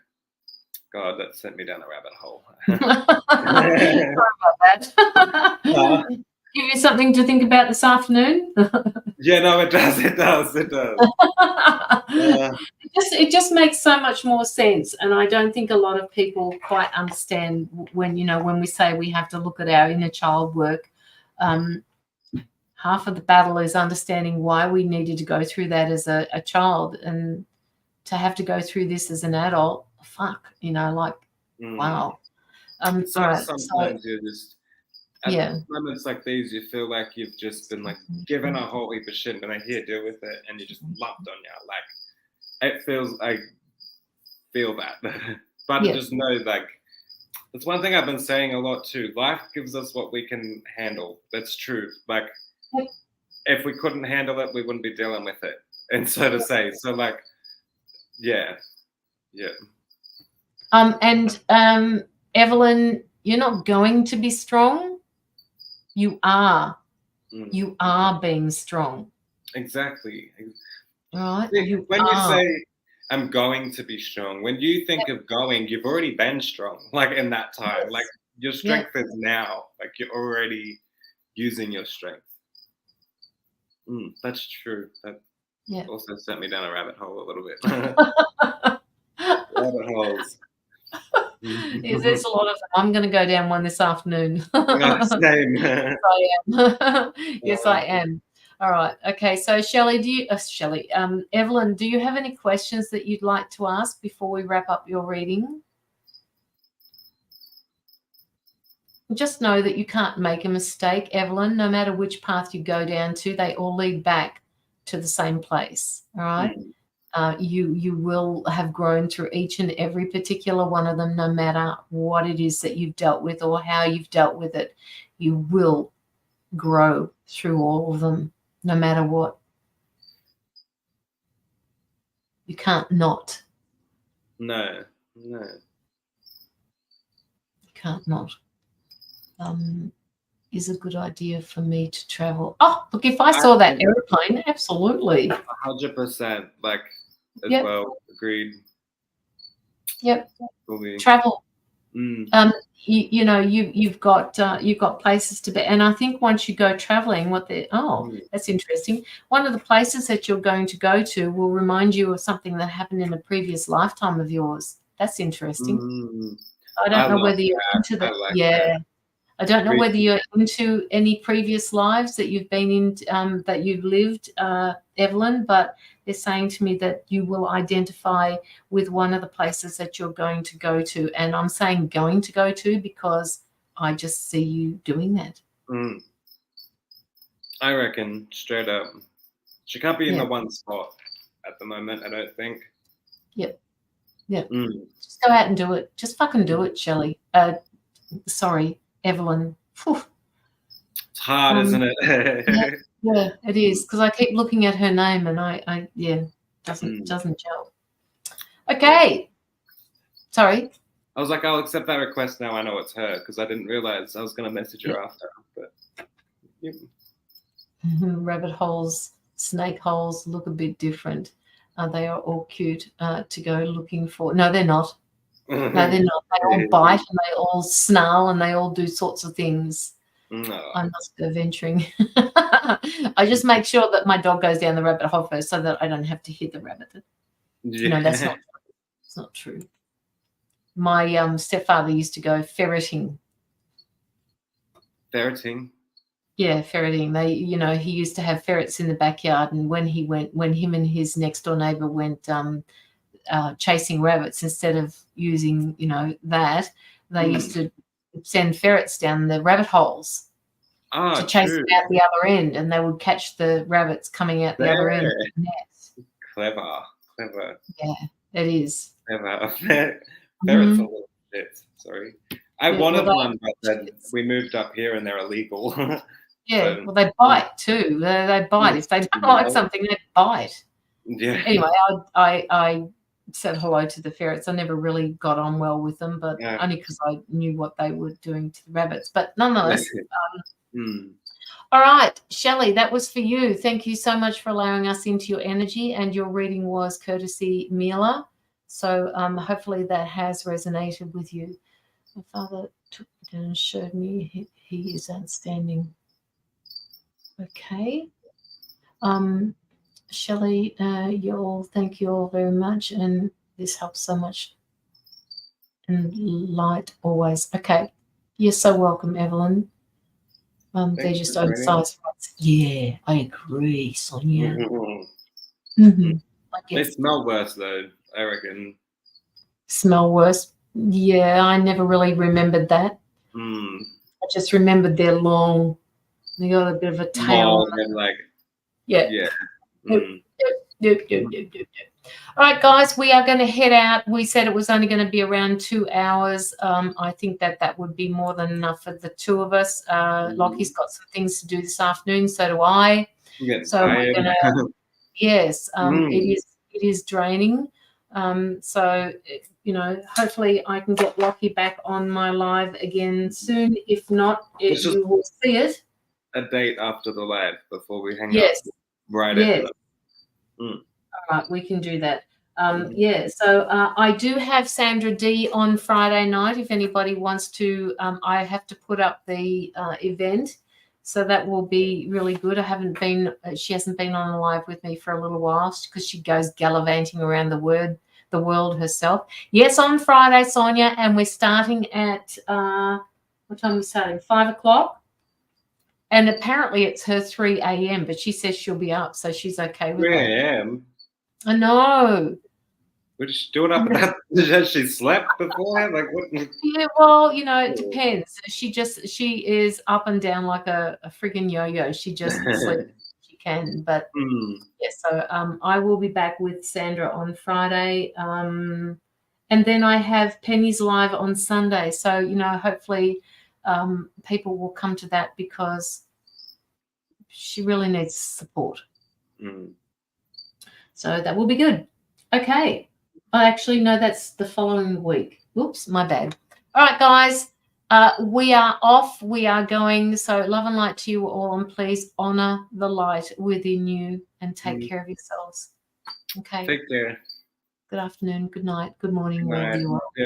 God, that sent me down a rabbit hole. Sorry about that. Give you something to think about this afternoon. Yeah, no, it does. It does. It just makes so much more sense, and I don't think a lot of people quite understand when we say we have to look at our inner child work. Half of the battle is understanding why we needed to go through that as a child, and to have to go through this as an adult. Fuck, wow. So all right, sometimes you're just at moments like these, you feel like you've just been like given a whole heap of shit, and here, deal with it, and you just lumped on you. Like it feels, I feel that, but just know, like, it's one thing I've been saying a lot too. Life gives us what we can handle. That's true. Like, if we couldn't handle it, we wouldn't be dealing with it, and so to say. So like, yeah. And Evelyn, you're not going to be strong. You are. You are being strong. Exactly. Right. You say I'm going to be strong, when you think of going, you've already been strong. Like in that time, like your strength is now. Like you're already using your strength. That's true. That also sent me down a rabbit hole a little bit. Rabbit holes. There's a lot of them. I'm going to go down one this afternoon. Same. Yes, I am. Yes, I am. All right. Okay. So, Evelyn, do you have any questions that you'd like to ask before we wrap up your reading? Just know that you can't make a mistake, Evelyn. No matter which path you go down to, they all lead back to the same place. All right. You will have grown through each and every particular one of them, no matter what it is that you've dealt with or how you've dealt with it. You will grow through all of them, no matter what. You can't not. No. You can't not. Is a good idea for me to travel. Oh, look, if I saw that airplane, absolutely. 100%. Like, as well, agreed. Yep. Fully. Travel. You've got places to be, and I think once you go traveling, that's interesting. One of the places that you're going to go to will remind you of something that happened in a previous lifetime of yours. That's interesting. I don't know whether you're into that. That. I don't know whether you're into any previous lives that you've been in, that you've lived, Evelyn, but they're saying to me that you will identify with one of the places that you're going to go to. And I'm saying going to go to because I just see you doing that. I reckon, straight up. She can't be in the one spot at the moment, I don't think. Yep. Just go out and do it. Just fucking do it, Shelley. Sorry, Evelyn. Whew. It's hard, isn't it? Yeah, it is, because I keep looking at her name and I doesn't gel. Okay. Sorry. I was like, I'll accept that request now. I know it's her, because I didn't realize I was going to message her after. But rabbit holes, snake holes look a bit different. They are all cute to go looking for. No, they're not. No, they're not. They all bite and they all snarl and they all do sorts of things. No. I must go venturing. I just make sure that my dog goes down the rabbit hole first so that I don't have to hit the rabbit. No, that's not true. It's not true. My stepfather used to go ferreting. Ferreting? Yeah, ferreting. He used to have ferrets in the backyard, and when him and his next door neighbor went chasing rabbits, instead of using, that, they used to send ferrets down the rabbit holes to chase them out the other end, and they would catch the rabbits coming out the other end of the net. Clever. Yeah, it is. Clever. Ferrets are little shit. Sorry. I wanted one, but then we moved up here and they're illegal. Yeah, well, they bite too. They bite. If they don't like something, they bite. Yeah. Anyway, I said hello to the ferrets. I never really got on well with them, but only because I knew what they were doing to the rabbits. But nonetheless, all right, Shelley, that was for you. Thank you so much for allowing us into your energy, and your reading was courtesy Mila. So hopefully that has resonated with you. My father took me down and showed me he is outstanding. Okay. Shelley, thank you all very much, and this helps so much. And light always. Okay. You're so welcome, Evelyn. They're just oversized ones. Yeah, I agree, Sonia. They smell worse though, I reckon. Smell worse? Yeah, I never really remembered that. I just remembered they're long. They got a bit of a tail. Long and like, yeah. All right, guys, we are going to head out. We said it was only going to be around 2 hours. I think that would be more than enough for the two of us. Locky's got some things to do this afternoon, so do I. So we're going to, yes, it is draining. So, you know, hopefully I can get Locky back on my live again soon. If not, you will see it. A date after the live before we hang up. Right. Yes. All right, we can do that. Yeah, so I do have Sandra D on Friday night. If anybody wants to, I have to put up the event, so that will be really good. She hasn't been on a live with me for a little while because she goes gallivanting around the world herself. Yes, on Friday, Sonia, and we're starting at what time are we starting? 5 o'clock. And apparently it's her 3 a.m., but she says she'll be up, so she's okay with 3 that. 3 a.m.? I know. What is she doing up at that? Has she slept beforehand? Like what? Yeah, well, you know, it depends. She is up and down like a friggin' yo-yo. She just sleeps when she can. But yeah, so I will be back with Sandra on Friday. And then I have Penny's live on Sunday. So, you know, hopefully people will come to that because she really needs support. So that will be good. Okay. Actually, no, that's the following week. Oops, my bad. All right, guys, we are off. We are going. So love and light to you all, and please honor the light within you and take care of yourselves. Okay. Take care. Good afternoon, good night, good morning, wherever you are.